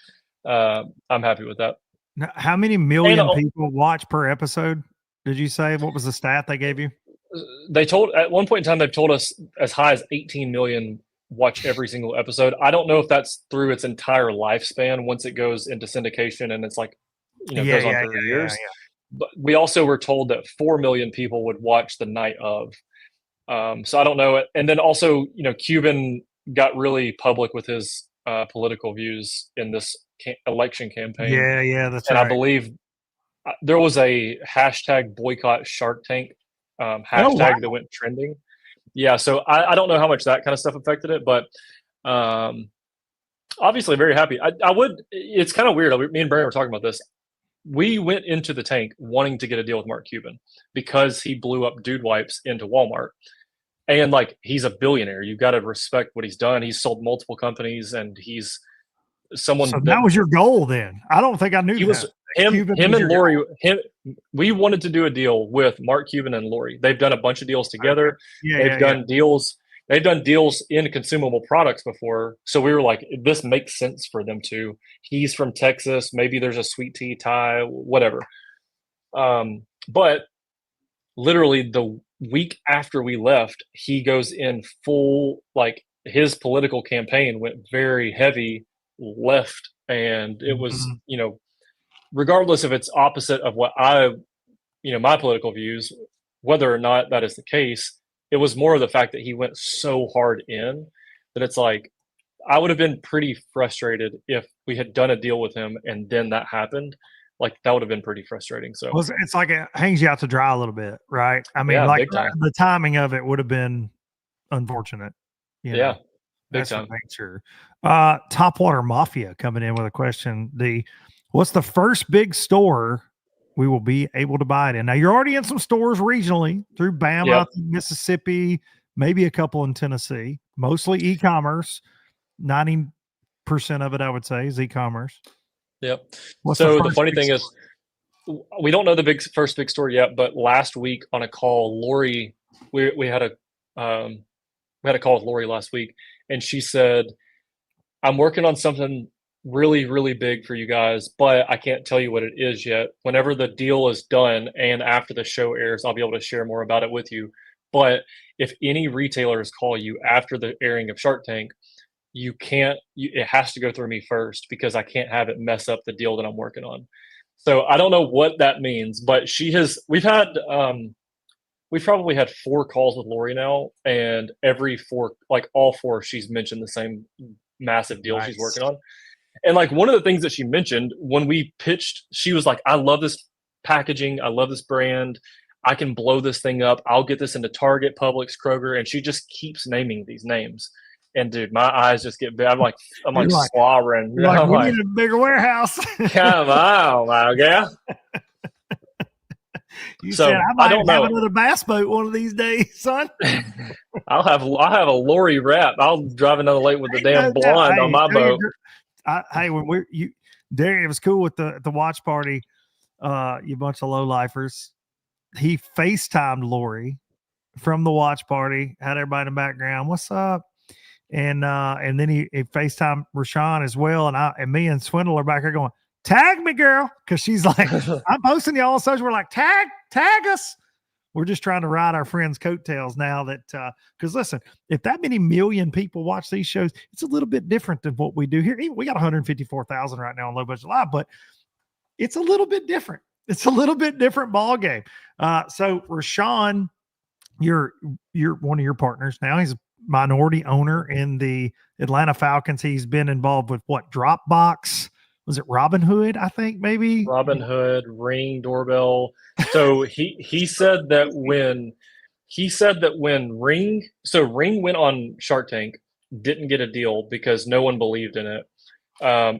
I'm happy with that. Now, how many million people watch per episode? Did you say? What was the stat they gave you? They told at one point in time, they've told us as high as 18 million watch every single episode. I don't know if that's through its entire lifespan once it goes into syndication and it's like, goes on for years. But we also were told that 4 million people would watch the night of. So I don't know. And then also, Cuban got really public with his political views in this election campaign. That's and right. I believe there was a hashtag boycott Shark Tank hashtag that went trending. Yeah, so I don't know how much that kind of stuff affected it, but obviously very happy. It's kind of weird. Me and Barry were talking about this. We went into the tank wanting to get a deal with Mark Cuban because he blew up Dude Wipes into Walmart. And like, he's a billionaire. You've got to respect what he's done. He's sold multiple companies and he's someone. So that was your goal then? I don't think I knew that. Him and Lori, we wanted to do a deal with Mark Cuban and Lori. They've done a bunch of deals together. They've done deals. They've done deals in consumable products before. So we were like, this makes sense for them to. He's from Texas. Maybe there's a sweet tea tie, whatever. But literally the week after we left, he goes in full, like his political campaign went very heavy left. And it was, regardless if it's opposite of what my political views, whether or not that is the case, it was more of the fact that he went so hard in that it's like, I would have been pretty frustrated if we had done a deal with him and then that happened. Like that would have been pretty frustrating. So it's like it hangs you out to dry a little bit, right? I mean, like the timing of it would have been unfortunate. Big that's time. Sure. Topwater Mafia coming in with a question. What's the first big store we will be able to buy it in? Now you're already in some stores regionally through Bama, Mississippi, maybe a couple in Tennessee, mostly e-commerce. 90% of it, I would say, is e-commerce. Yep. So the funny thing is, we don't know the first big store yet, but last week on a call, Lori, we had a call with Lori last week, and she said, I'm working on something really, really big for you guys, but I can't tell you what it is yet. Whenever the deal is done and after the show airs, I'll be able to share more about it with you. But if any retailers call you after the airing of Shark Tank, it has to go through me first because I can't have it mess up the deal that I'm working on. So I don't know what that means, but we've probably had 4 calls with Lori now, and all 4, she's mentioned the same massive deal she's working on. And like one of the things that she mentioned when we pitched, she was like, I love this packaging. I love this brand. I can blow this thing up. I'll get this into Target, Publix, Kroger. And she just keeps naming these names. And dude, my eyes just get big. I'm like slobbering. We need a bigger warehouse. Come on, my girl. You said I might have another bass boat one of these days, son. I'll have a Lori wrap. I'll drive another lake with the damn blonde on my boat. When Darien was cool with the watch party, you bunch of low-lifers. He FaceTimed Lori from the watch party, had everybody in the background. What's up? And then he FaceTimed Rashawn as well. And me and Swindle are back here going, tag me, girl. Cause she's like, I'm posting y'all on social. We're like, tag us. We're just trying to ride our friends' coattails now that, cause listen, if that many million people watch these shows, it's a little bit different than what we do here. Even we got 154,000 right now on Low Budget Live, but it's a little bit different. It's a little bit different ball game. So Rashawn, you're one of your partners now. He's a minority owner in the Atlanta Falcons. He's been involved with Dropbox. Was it Robinhood? I think maybe Robinhood, Ring, Doorbell. So he said that when Ring went on Shark Tank, didn't get a deal because no one believed in it.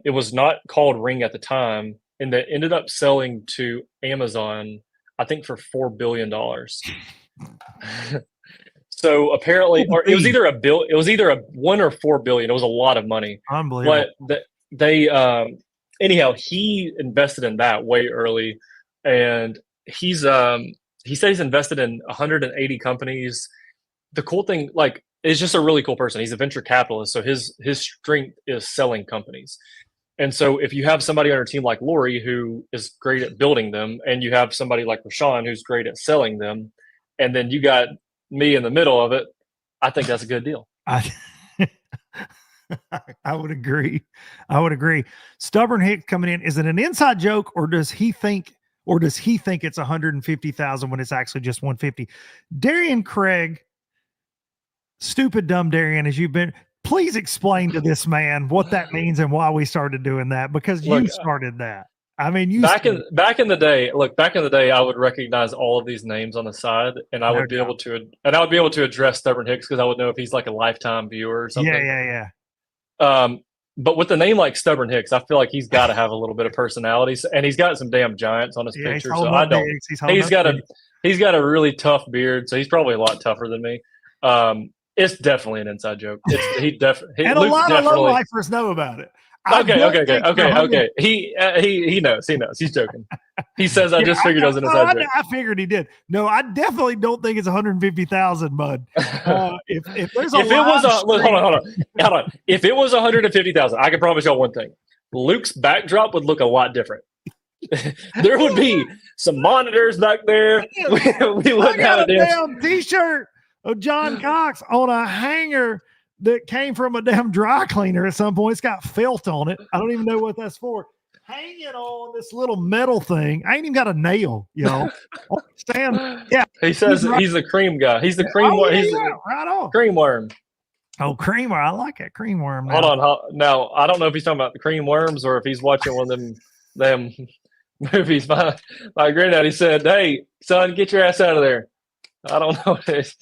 It was not called Ring at the time, and that ended up selling to Amazon, I think, for $4 billion. So apparently, or it was either a 1 or 4 billion. It was a lot of money. Unbelievable. But they anyhow, he invested in that way early, and he said he's invested in 180 companies. The cool thing, like, is just a really cool person. He's a venture capitalist, so his strength is selling companies. And so if you have somebody on your team like Lori who is great at building them, and you have somebody like Rashawn who's great at selling them, and then you got me in the middle of it, I think that's a good deal. I would agree. Stubborn Hicks coming in. Is it an inside joke, or does he think it's 150,000 when it's actually just 150? Darien Craig, stupid dumb Darien, as you've been, please explain to this man what that means and why we started doing that, because you started that. I mean, back in the day, I would recognize all of these names on the side, and I would be able to address Stubborn Hicks because I would know if he's like a lifetime viewer or something. Yeah. But with a name like Stubborn Hicks, I feel like he's got to have a little bit of personality, and he's got some damn giants on his picture. So I don't. He's got a really tough beard, so he's probably a lot tougher than me. It's definitely an inside joke. And a lot of low lifers know about it. Okay. He knows. He's joking. He says, "I just figured it was an inside joke." I figured he did. No, I definitely don't think it's 150,000, bud. If there's hold on. If it was 150,000, I can promise y'all one thing: Luke's backdrop would look a lot different. There would be some monitors back there. We wouldn't have a damn T-shirt of John Cox on a hanger that came from a damn dry cleaner at some point. It's got felt on it. I don't even know what that's for. Hanging on this little metal thing. I ain't even got a nail, y'all. Stand. Yeah. He says he's the cream guy. He's the cream worm. He's right on. Cream worm. Oh, cream worm. I like it. Cream worm. Hold on. Now, I don't know if he's talking about the cream worms or if he's watching one of them movies. My granddaddy said, "Hey, son, get your ass out of there." I don't know what it is.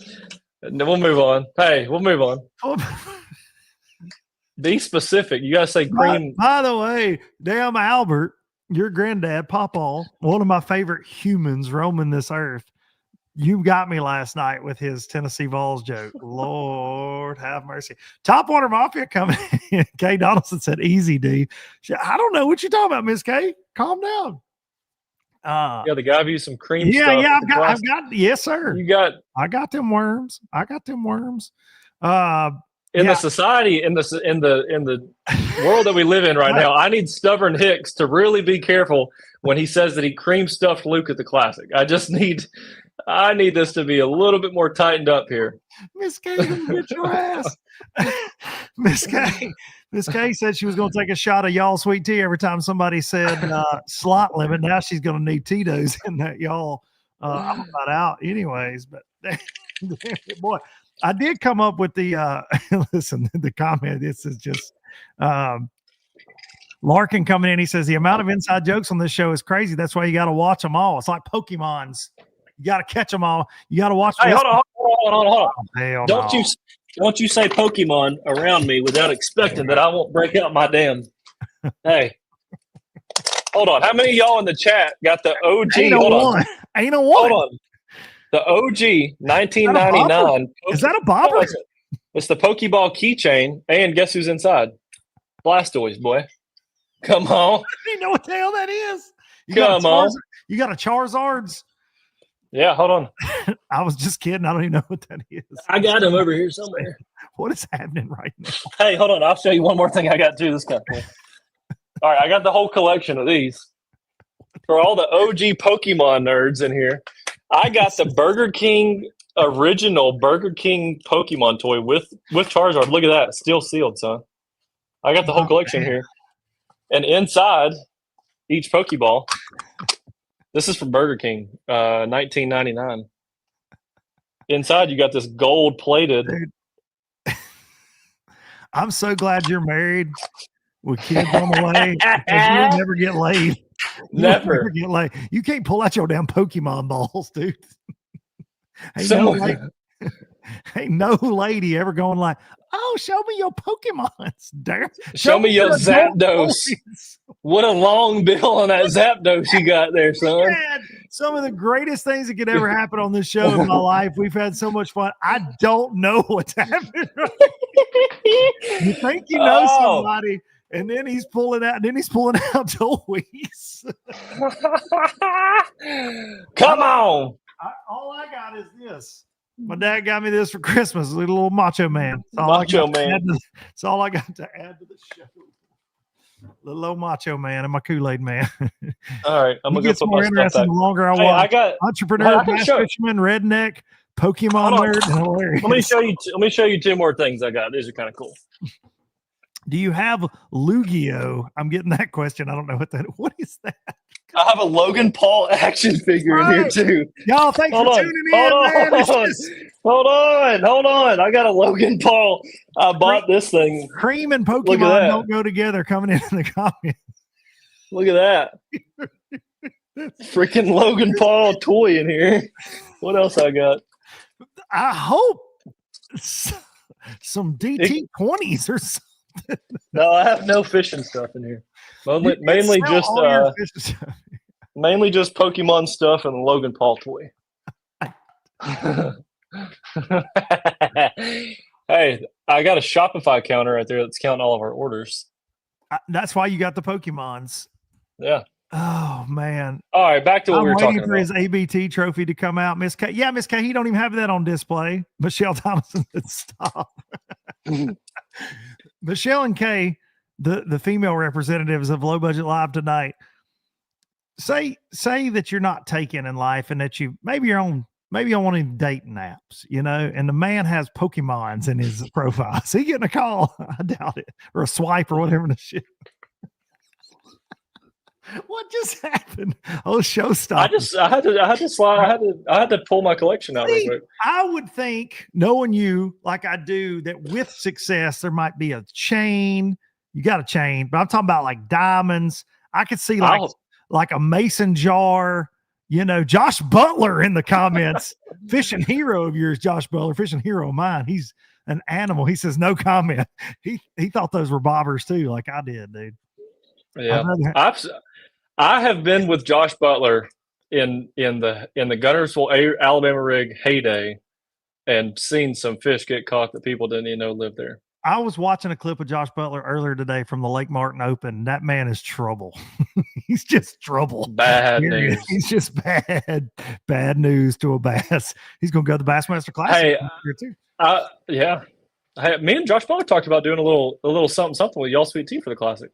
We'll move on. Hey, we'll move on. Be specific. You gotta say cream. By the way, damn Albert, your granddad, Papa, one of my favorite humans roaming this earth. You got me last night with his Tennessee Vols joke. Lord have mercy. Top Water Mafia coming in. Kay Donaldson said, "Easy, D." I don't know what you're talking about, Miss Kay. Calm down. The guy views some cream stuff. I've got, yes, sir. I got them worms. In the society, in the world that we live in right now, I need Stubborn Hicks to really be careful when he says that he cream stuffed Luke at the Classic. I need this to be a little bit more tightened up here. Miss Kay, get your ass. Miss Kay said she was going to take a shot of y'all sweet tea every time somebody said slot limit. Now she's going to need Tito's in that y'all. I'm about out anyways, but boy, I did come up with the listen, the comment. This is just Larkin coming in. He says the amount of inside jokes on this show is crazy. That's why you got to watch them all. It's like Pokemons. You got to catch them all. You got to watch. Hey, hold on. Oh, Don't you say Pokemon around me without expecting that I won't break out my damn. Hey, hold on. How many of y'all in the chat got the OG? Ain't a one. Hold on. The OG 1999. Is that a bopper? It's the Pokeball keychain. And guess who's inside? Blastoise, boy. Come on. I didn't know what the hell that is. You got a Charizard's. Yeah, hold on. I was just kidding. I don't even know what that is. I got him over here somewhere. What is happening right now? Hey, hold on. I'll show you one more thing I got too. This guy. All right, I got the whole collection of these. For all the OG Pokemon nerds in here, I got the Burger King original Burger King Pokemon toy with Charizard. Look at that. Still sealed, son. I got the whole collection here. And inside each Pokeball, this is from Burger King, 1999. Inside, you got this gold-plated. Dude, I'm so glad you're married with kids on the way because you'll never get laid. Never get laid. You can't pull out your damn Pokemon balls, dude. Ain't no lady ever going like, "Oh, show me your Pokemons, Darren. Show me your Zapdos." What a long bill on that Zapdos you got there, son. Some of the greatest things that could ever happen on this show in my life. We've had so much fun. I don't know what's happening. You think you know somebody, and then he's pulling out toys. Come on. All I got is this. My dad got me this for Christmas. A little Macho Man. That's all I got to add to the show. Little old Macho Man and my Kool-Aid Man. All right, I'm gonna get more interesting the longer I watch. I got Entrepreneur, bass fisherman, redneck, Pokemon nerd and hilarious. Let me show you 2 more things I got. These are kind of cool. Do you have Lugia? I'm getting that question. I don't know what is that? I have a Logan Paul action figure in here too. Y'all, thanks for tuning in, man. Hold on. I got a Logan Paul. I bought this thing. Cream and Pokemon don't go together coming in the comments. Look at that. Freaking Logan Paul toy in here. What else I got? I hope some DT20s or something. No, I have no fishing stuff in here. Mainly just Pokemon stuff and the Logan Paul toy. Hey, I got a Shopify counter right there that's counting all of our orders. That's why you got the Pokemons. Yeah. Oh man! All right, back to what we were talking about. His ABT trophy to come out, Miss K. Yeah, Miss K. He don't even have that on display. Michelle Thomason said stop. Michelle and Kay, the female representatives of Low Budget Live tonight, say that you're not taken in life and that you maybe you're on one of these dating apps, and the man has Pokemons in his profile. Is he getting a call? I doubt it, or a swipe or whatever the shit. What just happened? Oh, show stop. I had to pull my collection out real quick. I would think, knowing you like I do, that with success there might be a chain. You got a chain, but I'm talking about like diamonds. I could see like a mason jar. Josh Butler in the comments. Fishing hero of yours, Josh Butler. Fishing hero of mine. He's an animal. He says no comment. He thought those were bobbers too, like I did, dude. Yeah, I have been with Josh Butler in the Gunnersville, Alabama rig heyday, and seen some fish get caught that people didn't even know lived there. I was watching a clip of Josh Butler earlier today from the Lake Martin Open. That man is trouble. He's just trouble. Bad news. He's just bad news to a bass. He's going to go to the Bassmaster Classic. Yeah. Hey, me and Josh Butler talked about doing a little something with Y'all Sweet Tea for the Classic.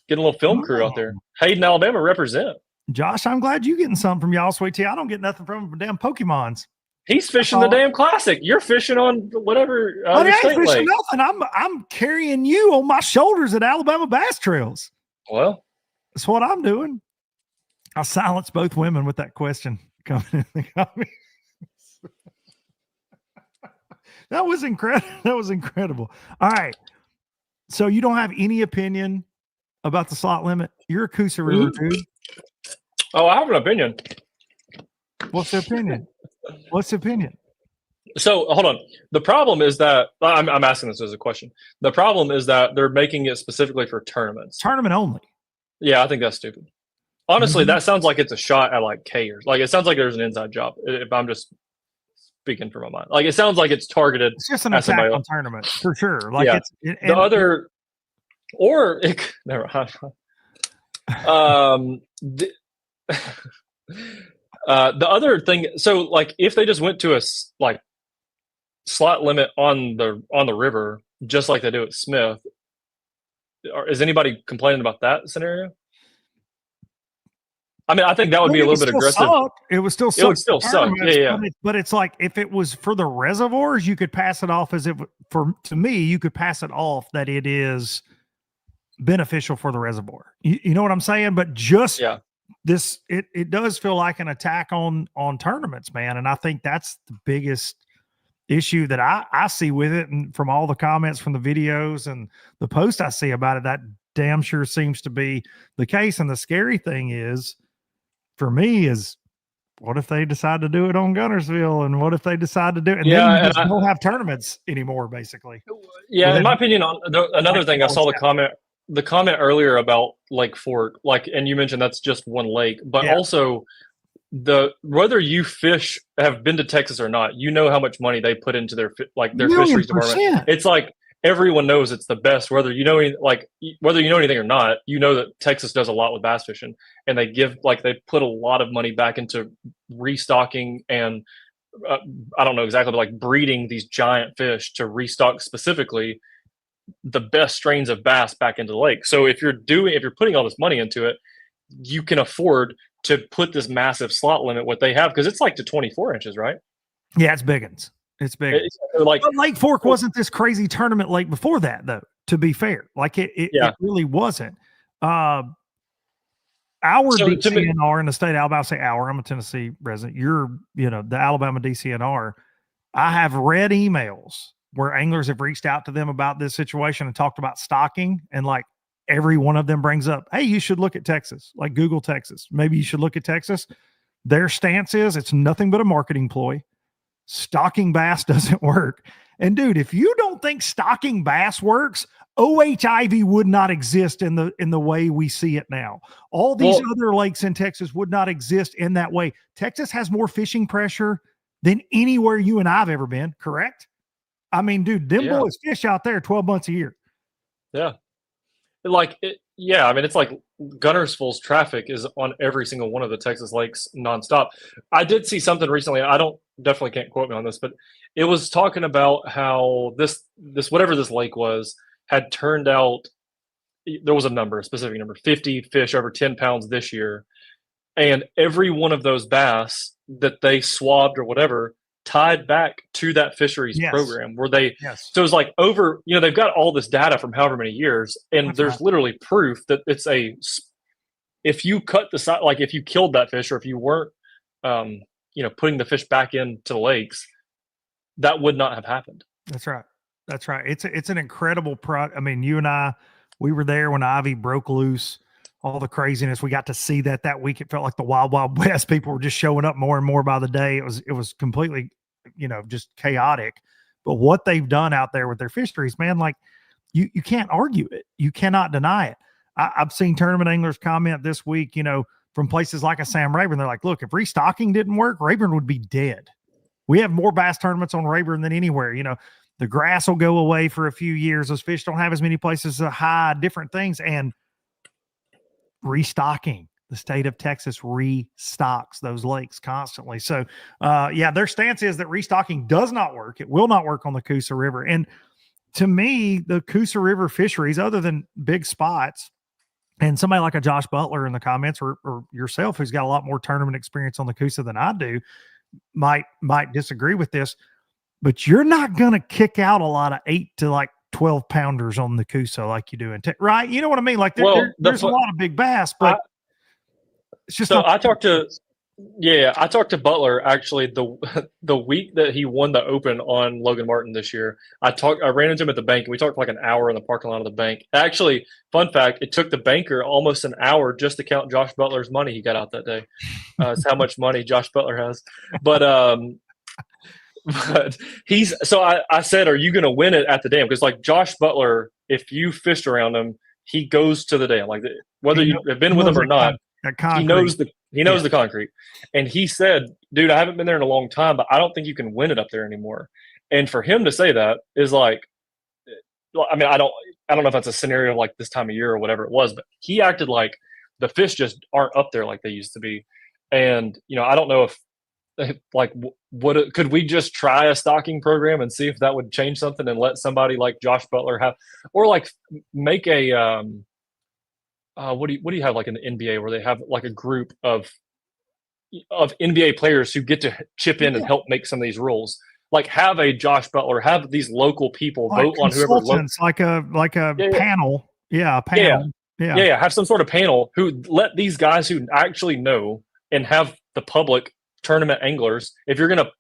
Getting a little film crew out there. Hayden, Alabama, represent. Josh, I'm glad you're getting something from Y'all Sweet Tea. I don't get nothing from damn Pokemons. He's fishing the damn Classic. You're fishing on whatever. I ain't fishing nothing. I'm carrying you on my shoulders at Alabama Bass Trails. Well, that's what I'm doing. I silenced both women with that question coming in the comments. That was incredible. All right. So you don't have any opinion about the slot limit? You're a Coosa River dude. Oh, I have an opinion. What's the opinion? So hold on. The problem is that I'm asking this as a question. The problem is that they're making it specifically for tournaments. Tournament only. Yeah, I think that's stupid. Honestly, that sounds like it's a shot at like Kayers. Like it sounds like there's an inside job. If I'm just speaking from my mind, like it sounds like it's targeted. It's just an attack on tournaments for sure. Like never mind. The other thing, so like if they just went to a like slot limit on the river, just like they do at Smith, is anybody complaining about that scenario? I mean, I think that would be a little bit aggressive. It would still suck. Yeah. But it's like if it was for the reservoirs, you could pass it off as if to me, you could pass it off that it is beneficial for the reservoir. You know what I'm saying? But just this, it does feel like an attack on tournaments, man. And I think that's the biggest issue that I see with it. And from all the comments from the videos and the posts I see about it, that damn sure seems to be the case. And the scary thing is, for me, is what if they decide to do it on Gunnersville, and what if they decide to do it and then you just don't have tournaments anymore, basically? Yeah, in my opinion, another thing, I saw the comment earlier about Lake Fork, and you mentioned that's just one lake, but also whether you have been to Texas or not, you know how much money they put into their fisheries department. It's like everyone knows it's the best, whether you know anything or not. You know that Texas does a lot with bass fishing, and they put a lot of money back into restocking and I don't know exactly, but like breeding these giant fish to restock specifically the best strains of bass back into the lake. So if you're putting all this money into it, you can afford to put this massive slot limit, what they have, because it's like to 24 inches, right? Yeah, it's Biggins. It's big. Like, but Lake Fork wasn't this crazy tournament lake before that, though. To be fair, like it really wasn't. Our DCNR in the state of Alabama, say our, I'm a Tennessee resident. You're, the Alabama DCNR. I have read emails where anglers have reached out to them about this situation and talked about stocking, and like every one of them brings up, hey, you should look at Texas, like Google Texas. Maybe you should look at Texas. Their stance is it's nothing but a marketing ploy. Stocking bass doesn't work. And dude, if you don't think stocking bass works, OHIV would not exist in the way we see it now. All these other lakes in Texas would not exist in that way. Texas has more fishing pressure than anywhere you and I've ever been, correct? I mean, dude, them boys fish out there 12 months a year. Yeah. Like, I mean, it's like Gunnersville's traffic is on every single one of the Texas lakes nonstop. I did see something recently. Definitely can't quote me on this, but it was talking about how this whatever this lake was had turned out. There was a specific number, 50 fish over 10 pounds this year. And every one of those bass that they swabbed or whatever tied back to that fisheries program where they, so it was like over, they've got all this data from however many years. And there's literally proof that it's if you cut the side, like if you killed that fish or if you weren't, putting the fish back into the lakes, that would not have happened. That's right. That's right. It's an incredible I mean, you and I, we were there when Ivy broke loose, all the craziness. We got to see that week. It felt like the Wild Wild West. People were just showing up more and more by the day. It was completely, just chaotic. But what they've done out there with their fisheries, man, like you can't argue it. You cannot deny it. I've seen tournament anglers comment this week, from places like a Sam Rayburn. They're like, look, if restocking didn't work, Rayburn would be dead. We have more bass tournaments on Rayburn than anywhere. The grass will go away for a few years. Those fish don't have as many places to hide, different things. And restocking, the state of Texas restocks those lakes constantly. So, their stance is that restocking does not work. It will not work on the Coosa River. And to me, the Coosa River fisheries, other than big spots, and somebody like a Josh Butler in the comments or yourself, who's got a lot more tournament experience on the Coosa than I do, might disagree with this. But you're not going to kick out a lot of 8 to like 12 pounders on the Coosa like you do in right? You know what I mean? Like there's a lot of big bass, but it's just. So I talked to Butler actually the week that he won the Open on Logan Martin this year. I ran into him at the bank and we talked for like an hour in the parking lot of the bank. Actually, fun fact, it took the banker almost an hour just to count Josh Butler's money he got out that day. It's how much money Josh Butler has. But I said, are you going to win it at the dam? Because like Josh Butler, if you fished around him, he goes to the dam. Like whether you have been with him or not, he knows the concrete. And he said, dude, I haven't been there in a long time, but I don't think you can win it up there anymore. And for him to say that is like, I mean, I don't know if that's a scenario like this time of year or whatever it was, but he acted like the fish just aren't up there like they used to be. And, I don't know if, like could we just try a stocking program and see if that would change something and let somebody like Josh Butler have, or like make a what do you have like in the NBA where they have like a group of NBA players who get to chip in and help make some of these rules, like have a Josh Butler, have these local people like vote on whoever like a panel. Yeah, a panel. Yeah, have some sort of panel who let these guys who actually know and have the public tournament anglers, if you're going to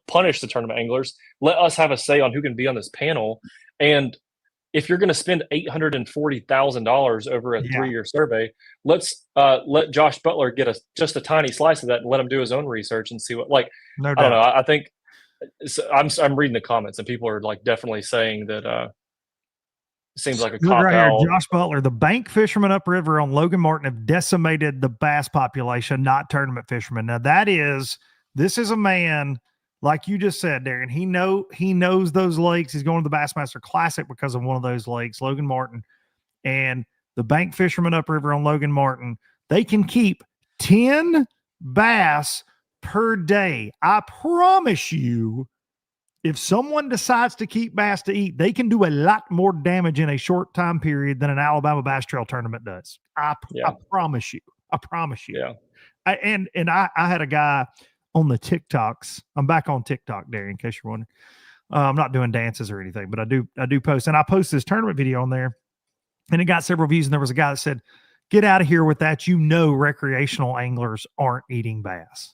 punish the tournament anglers, let us have a say on who can be on this panel. And if you're going to spend $840,000 over a 3-year survey, let's let Josh Butler get just a tiny slice of that and let him do his own research and see what, like, I don't know. I think I'm reading the comments and people are like definitely saying that it seems like a cop right out. Here, Josh Butler, the bank fishermen upriver on Logan Martin have decimated the bass population, not tournament fishermen. Now this is a man, like you just said, Darren. He knows those lakes. He's going to the Bassmaster Classic because of one of those lakes, Logan Martin. And the bank fishermen upriver on Logan Martin, they can keep 10 bass per day. I promise you, if someone decides to keep bass to eat, they can do a lot more damage in a short time period than an Alabama Bass Trail tournament does. I promise you. I promise you. Yeah. I had a guy on the TikToks. I'm back on TikTok, Darien, in case you're wondering. I'm not doing dances or anything, but I do post, and I posted this tournament video on there, and it got several views. And there was a guy that said, "Get out of here with that. You know, recreational anglers aren't eating bass."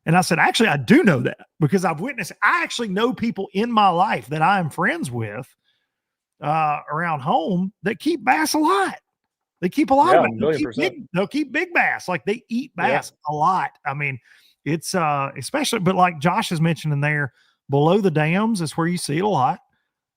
And I said, actually, I do know that because I've witnessed. I actually know people in my life that I am friends with around home that keep bass a lot. They keep a lot of it. They'll keep big bass. Like they eat bass a lot. I mean, it's especially, but like Josh has mentioned in there, below the dams is where you see it a lot.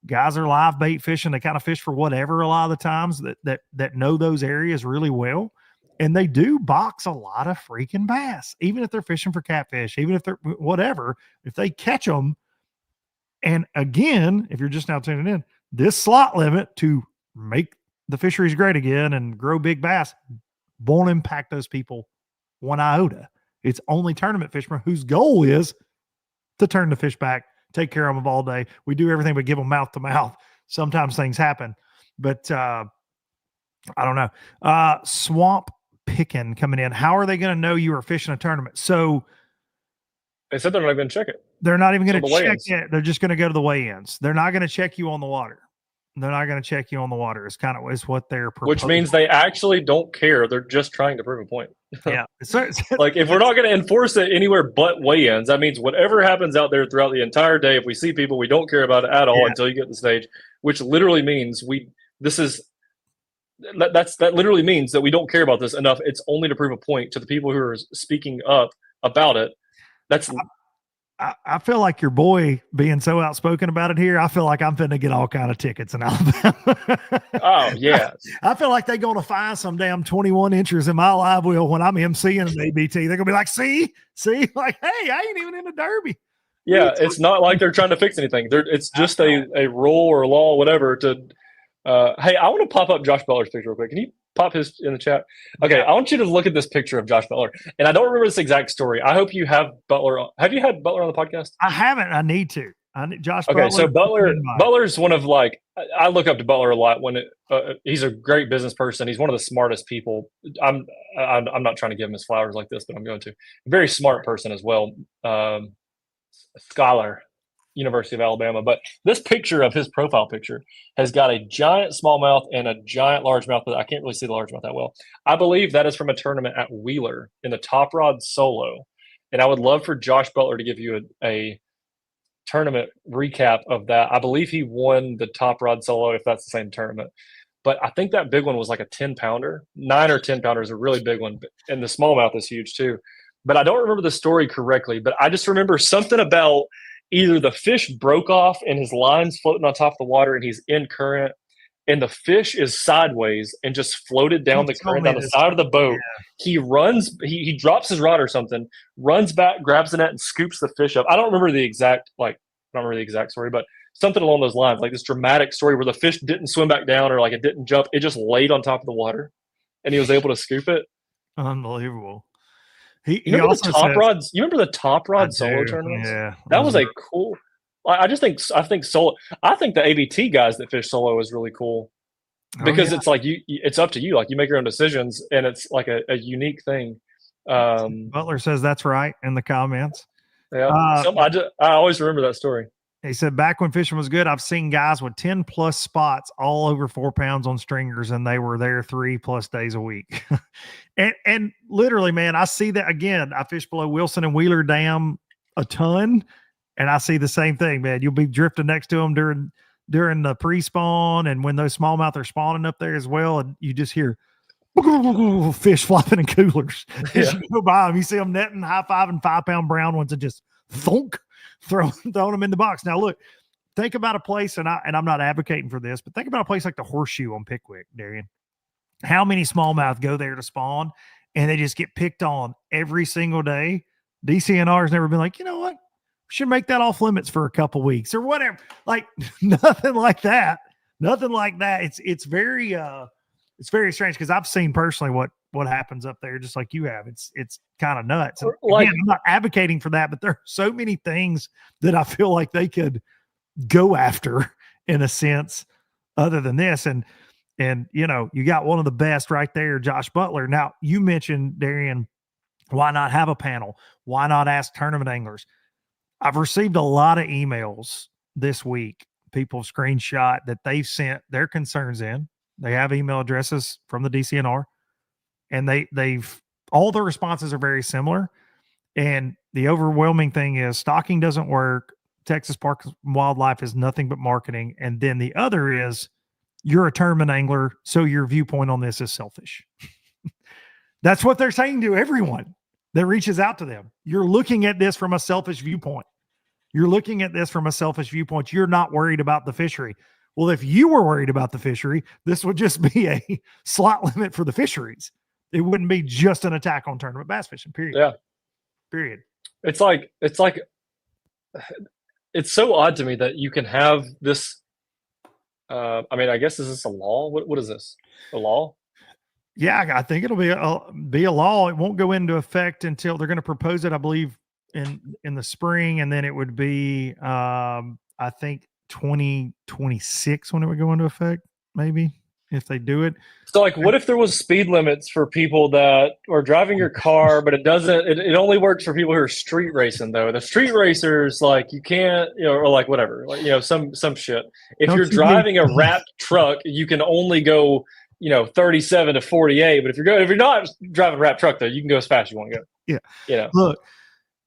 Guys are live bait fishing. They kind of fish for whatever a lot of the times that know those areas really well. And they do box a lot of freaking bass, even if they're fishing for catfish, even if they're whatever, if they catch them. And again, if you're just now tuning in, this slot limit to make the fisheries great again and grow big bass won't impact those people one iota. It's only tournament fishermen whose goal is to turn the fish back, take care of them all day. We do everything but give them mouth to mouth. Sometimes things happen, but I don't know. Swamp picking coming in. How are they going to know you are fishing a tournament? So they said they're not going to check it. They're not even going to check it. They're just going to go to the weigh-ins. They're not going to check you on the water. They're not going to check you on the water. It's kind of is what they're proposing. Which means they actually don't care. They're just trying to prove a point. Yeah. Like if we're not going to enforce it anywhere but weigh-ins, that means whatever happens out there throughout the entire day, if we see people, we don't care about it at all until you get to the stage, which literally means that literally means that we don't care about this enough. It's only to prove a point to the people who are speaking up about it. I feel like your boy being so outspoken about it here. I feel like I'm finna get all kind of tickets in Alabama. Oh yeah. I feel like they're going to find some damn 21 inches in my live wheel when I'm emceeing an ABT. They're gonna be like, see, like, hey, I ain't even in the Derby. Yeah, it's not like they're trying to fix anything. It's just a rule or law, whatever. To hey, I want to pop up Josh Butler's picture real quick. Can you pop his in the chat? Okay, I want you to look at this picture of Josh Butler. And I don't remember this exact story. I hope you have Butler on. Have you had Butler on the podcast? I haven't. I need to. Josh okay, Butler. So Butler's one of like, I look up to Butler a lot when he's a great business person. He's one of the smartest people. I'm not trying to give him his flowers like this, but I'm going to. Very smart person as well. Scholar, University of Alabama. But this picture of his profile picture has got a giant smallmouth and a giant largemouth, but I can't really see the largemouth that well. I believe that is from a tournament at Wheeler in the Top Rod Solo. And I would love for Josh Butler to give you a tournament recap of that. I believe he won the Top Rod Solo, if that's the same tournament. But I think that big one was like a 10-pounder. 9 or 10-pounder is a really big one. And the smallmouth is huge too. But I don't remember the story correctly. But I just remember something about either the fish broke off and his line's floating on top of the water and he's in current, and the fish is sideways and just floated down the current down the side of the boat. Yeah. He runs, he drops his rod or something, runs back, grabs the net, and scoops the fish up. I don't remember the exact story, but something along those lines, like this dramatic story where the fish didn't swim back down or like it didn't jump. It just laid on top of the water and he was able to scoop it. Unbelievable. You remember the Top Rod Solo tournaments? Yeah, that was a cool. I think solo. I think the ABT guys that fish solo is really cool because it's like it's up to you. Like you make your own decisions, and it's like a unique thing. Butler says that's right in the comments. Yeah, I always remember that story. He said, back when fishing was good, I've seen guys with 10 plus spots all over 4 pounds on stringers, and they were there 3+ days a week. and literally, man, I see that again. I fish below Wilson and Wheeler Dam a ton, and I see the same thing, man. You'll be drifting next to them during the pre-spawn, and when those smallmouth are spawning up there as well, and you just hear fish flopping in coolers. As you go by them, you see them netting high-fiving 5-pound brown ones and just thunk. Throwing them in the box. Now, look, think about a place, and I'm not advocating for this, but think about a place like the Horseshoe on Pickwick, Darien. How many smallmouth go there to spawn, and they just get picked on every single day? DCNR has never been like, you know what? We should make that off limits for a couple weeks or whatever. Like nothing like that. Nothing like that. It's very strange because I've seen personally what happens up there, just like you have. It's kind of nuts. And again, I'm not advocating for that, but there are so many things that I feel like they could go after in a sense other than this. And you know, you got one of the best right there, Josh Butler. Now, you mentioned, Darien, Why not have a panel? Why not ask tournament anglers? I've received a lot of emails this week. People screenshot that they've sent their concerns in. They have email addresses from the DCNR, and they've all the responses are very similar. And the overwhelming thing is stocking doesn't work. Texas Parks and Wildlife is nothing but marketing. And then the other is you're a tournament angler, so your viewpoint on this is selfish. That's what they're saying to everyone that reaches out to them. You're looking at this from a selfish viewpoint. You're looking at this from a selfish viewpoint. You're not worried about the fishery. Well, if you were worried about the fishery, this would just be a slot limit for the fisheries. It wouldn't be just an attack on tournament bass fishing, period. Yeah. Period. It's so odd to me that you can have this. I mean, I guess, is this a law? What is this? A law? Yeah, I think it'll be a law. It won't go into effect until they're going to propose it, I believe, in the spring, and then it would be, I think, 2026 when it would go into effect, maybe, if they do it. So, like, what if there was speed limits for people that are driving your car, but it only works for people who are street racing, though? The street racers, like, you can't, or like whatever, like, some shit. If you're driving a wrapped truck, you can only go 37 to 48. But if you're not driving a wrapped truck, though, you can go as fast as you want to go. Yeah. Look,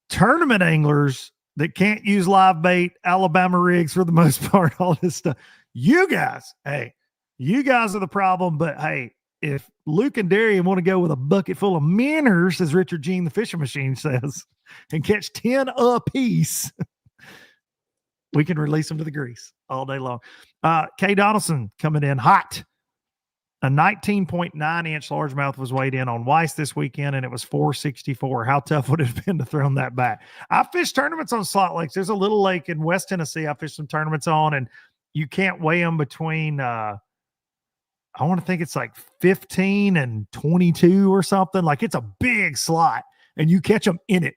tournament anglers that can't use live bait, Alabama rigs for the most part, all this stuff. You guys are the problem. But hey, if Luke and Darien want to go with a bucket full of minnows, as Richard Jean, the fishing machine, says, and catch 10 a piece, we can release them to the grease all day long. Kay Donaldson coming in hot. A 19.9-inch largemouth was weighed in on Weiss this weekend, and it was 464. How tough would it have been to throw that back? I fished tournaments on slot lakes. There's a little lake in West Tennessee I fished some tournaments on, and you can't weigh them between, I want to think it's like 15 and 22 or something. Like, it's a big slot, and you catch them in it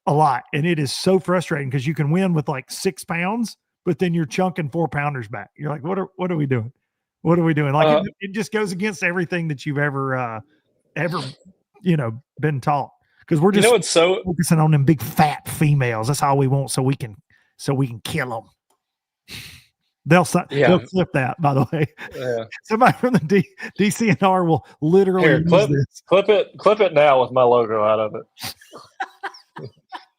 a lot. And it is so frustrating because you can win with like 6 pounds, but then you're chunking 4-pounders back. You're like, what are we doing? What are we doing? Like, it just goes against everything that you've ever been taught. Because we're just it's so focusing on them big fat females. That's all we want, so we can kill them. They'll flip that, by the way. Yeah. Somebody from the DCNR will literally clip it now with my logo out of it.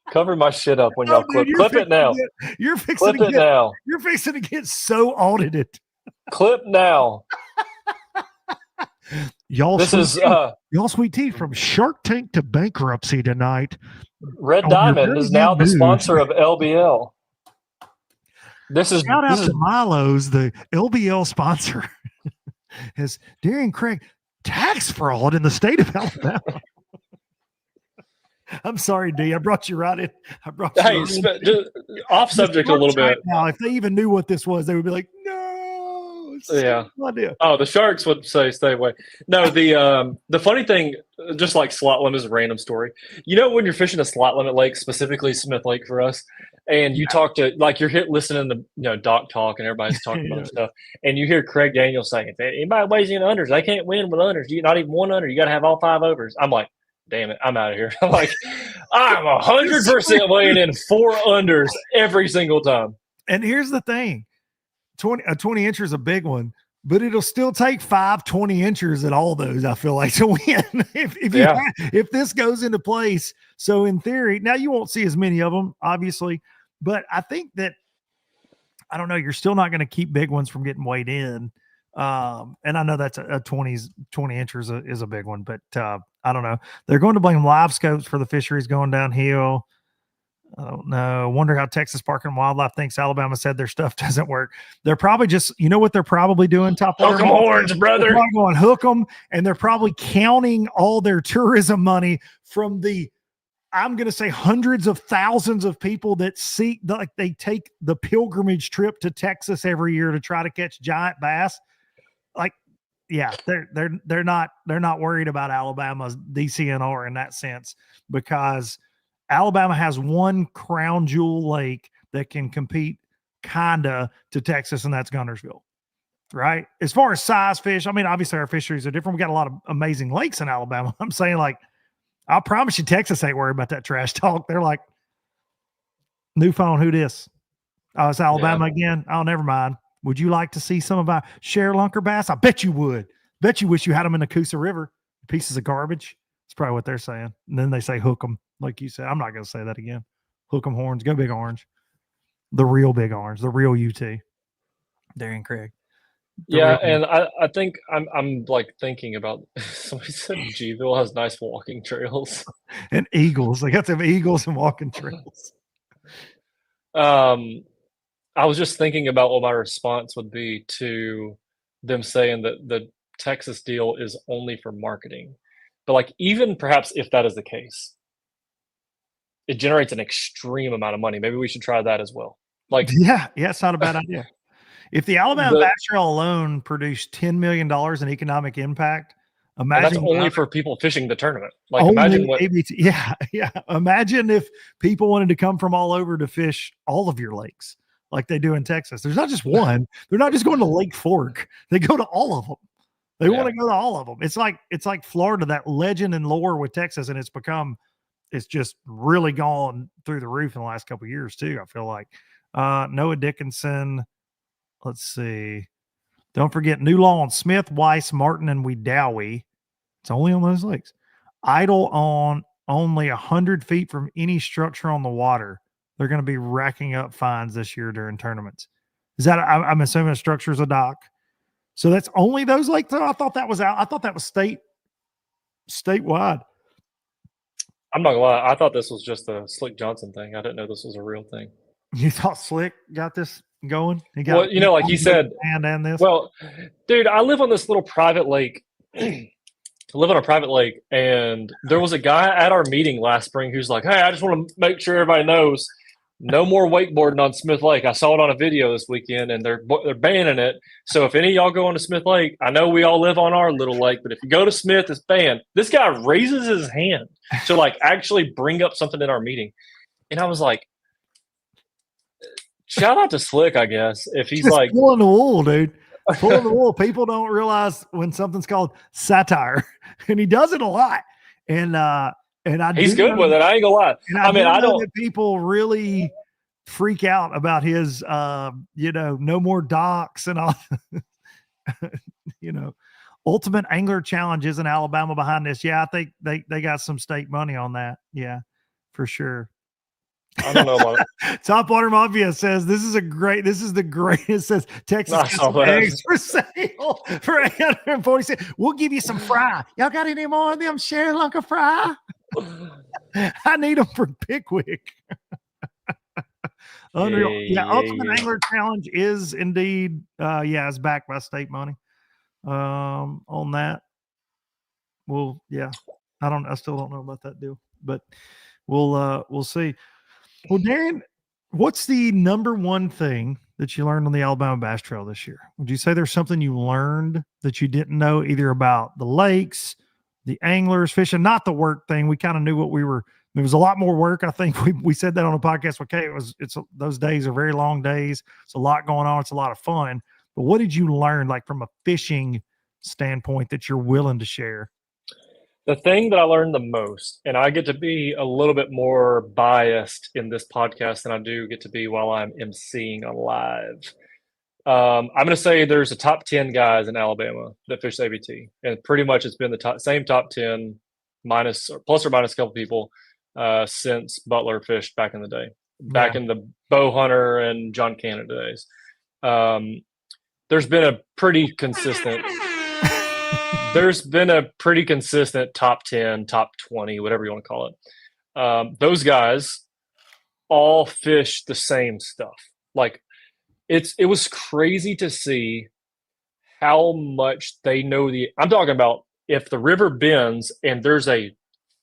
Cover my shit up when y'all clip it now. You're fixing to get so audited. Clip now. Y'all sweet tea from Shark Tank to bankruptcy tonight. Red Diamond is now the sponsor of LBL. Shout out to Milo's, the LBL sponsor. Has Darien Craig tax fraud in the state of Alabama? I'm sorry, D. I brought you right in. Just off subject a little bit. Now, if they even knew what this was, they would be like, no. Yeah. Oh, the Sharks would say stay away. No, the funny thing, just like slot limit is a random story. When you're fishing a slot limit lake, specifically Smith Lake for us, and you talk to, like, you're listening to Doc talk and everybody's talking about stuff, and you hear Craig Daniels saying, if anybody weighs in unders, they can't win with unders. Not even one under. You got to have all 5 overs. I'm like, damn it, I'm out of here. I'm like, I'm 100% weighing in 4 unders every single time. And here's the thing. 20 incher is a big one, but it'll still take 5 20 inchers at all those, I feel like, to win. If this goes into place. So in theory, now you won't see as many of them, obviously, but I think that, I don't know, you're still not going to keep big ones from getting weighed in. And I know that's a 20 inchers is a big one, but I don't know. They're going to blame live scopes for the fisheries going downhill. I don't know. Wonder how Texas Park and Wildlife thinks Alabama said their stuff doesn't work. They're probably just, what they're probably doing? Hook 'em horns, brother. They're going hook them, and they're probably counting all their tourism money from the, I'm going to say, hundreds of thousands of people that they take the pilgrimage trip to Texas every year to try to catch giant bass. Like, yeah, they're not worried about Alabama's DCNR in that sense, because Alabama has one crown jewel lake that can compete kinda to Texas, and that's Guntersville, right? As far as size fish, I mean, obviously our fisheries are different. We got a lot of amazing lakes in Alabama. I'm saying, like, I promise you, Texas ain't worried about that trash talk. They're like, new phone, who this? Oh, it's Alabama again. Oh, never mind. Would you like to see some of our share lunker bass? I bet you would. Bet you wish you had them in the Coosa River. Pieces of garbage. That's probably what they're saying. And then they say hook them, like you said. I'm not going to say that again. Hook 'em horns. Go big orange. The real big orange. The real UT. Darien Craig. And I think I'm like thinking about somebody said Gville has nice walking trails. And eagles. They got some eagles and walking trails. I was just thinking about what my response would be to them saying that the Texas deal is only for marketing. But like, even perhaps if that is the case, it generates an extreme amount of money. Maybe we should try that as well. Like, yeah, it's not a bad idea. If the Alabama Bass Trail alone produced $10 million in economic impact, imagine that's only for people fishing the tournament. Like, imagine what ABT, yeah. Imagine if people wanted to come from all over to fish all of your lakes like they do in Texas. There's not just one. They're not just going to Lake Fork. They go to all of them. They want to go to all of them. It's like Florida, that legend and lore with Texas, and it's just really gone through the roof in the last couple of years too. I feel like Noah Dickinson. Let's see. Don't forget New Lawn, Smith, Weiss, Martin, and Wedowee. It's only on those lakes. Idle on only 100 feet from any structure on the water. They're going to be racking up fines this year during tournaments. Is that? I'm assuming a structure is a dock. So that's only those lakes. I thought that was out. I thought that was statewide. I'm not gonna lie. I thought this was just a Slick Johnson thing. I didn't know this was a real thing. You thought Slick got this going? He got, well, like he said, and this. Well, dude, I live on this little private lake. I live on a private lake, and there was a guy at our meeting last spring who's like, "Hey, I just want to make sure everybody knows, no more wakeboarding on Smith Lake. I saw it on a video this weekend, and they're banning it. So if any of y'all go on to Smith Lake, I know we all live on our little lake, but if you go to Smith, it's banned." This guy raises his hand to like actually bring up something in our meeting, and I was like, shout out to Slick, I guess. If he's just like pulling the wool, dude. Pulling the wool. People don't realize when something's called satire, and he does it a lot. And he's good with it. I ain't gonna lie. I mean, I don't. That people really freak out about his, no more docks and all. Ultimate Angler Challenge is in Alabama behind this. Yeah, I think they got some state money on that. Yeah, for sure. I don't know about it. Top Water Mafia says this is the greatest. It says Texas gets some eggs for sale for $846. We'll give you some fry. Y'all got any more of them Sri Lanka fry? I need them for Pickwick. Unreal. Yeah, Ultimate Angler Challenge is indeed it's backed by state money. On that. Well, yeah. I still don't know about that deal, but we'll see. Well, Darien, what's the number one thing that you learned on the Alabama Bass Trail this year? Would you say there's something you learned that you didn't know either about the lakes, the anglers, fishing, not the work thing? We kind of knew there was a lot more work. I think we said that on the podcast. Okay. Those days are very long days. It's a lot going on. It's a lot of fun, but what did you learn like from a fishing standpoint that you're willing to share? The thing that I learned the most, and I get to be a little bit more biased in this podcast than I do get to be while I'm emceeing on live. I'm going to say there's a top 10 guys in Alabama that fish ABT, and pretty much it's been the same top 10 plus or minus a couple people since Butler fished back in the day, in the Bow Hunter and John Canada days. There's been a pretty consistent top 10, top 20, whatever you want to call it. Those guys all fish the same stuff. Like it was crazy to see how much they know I'm talking about if the river bends and there's a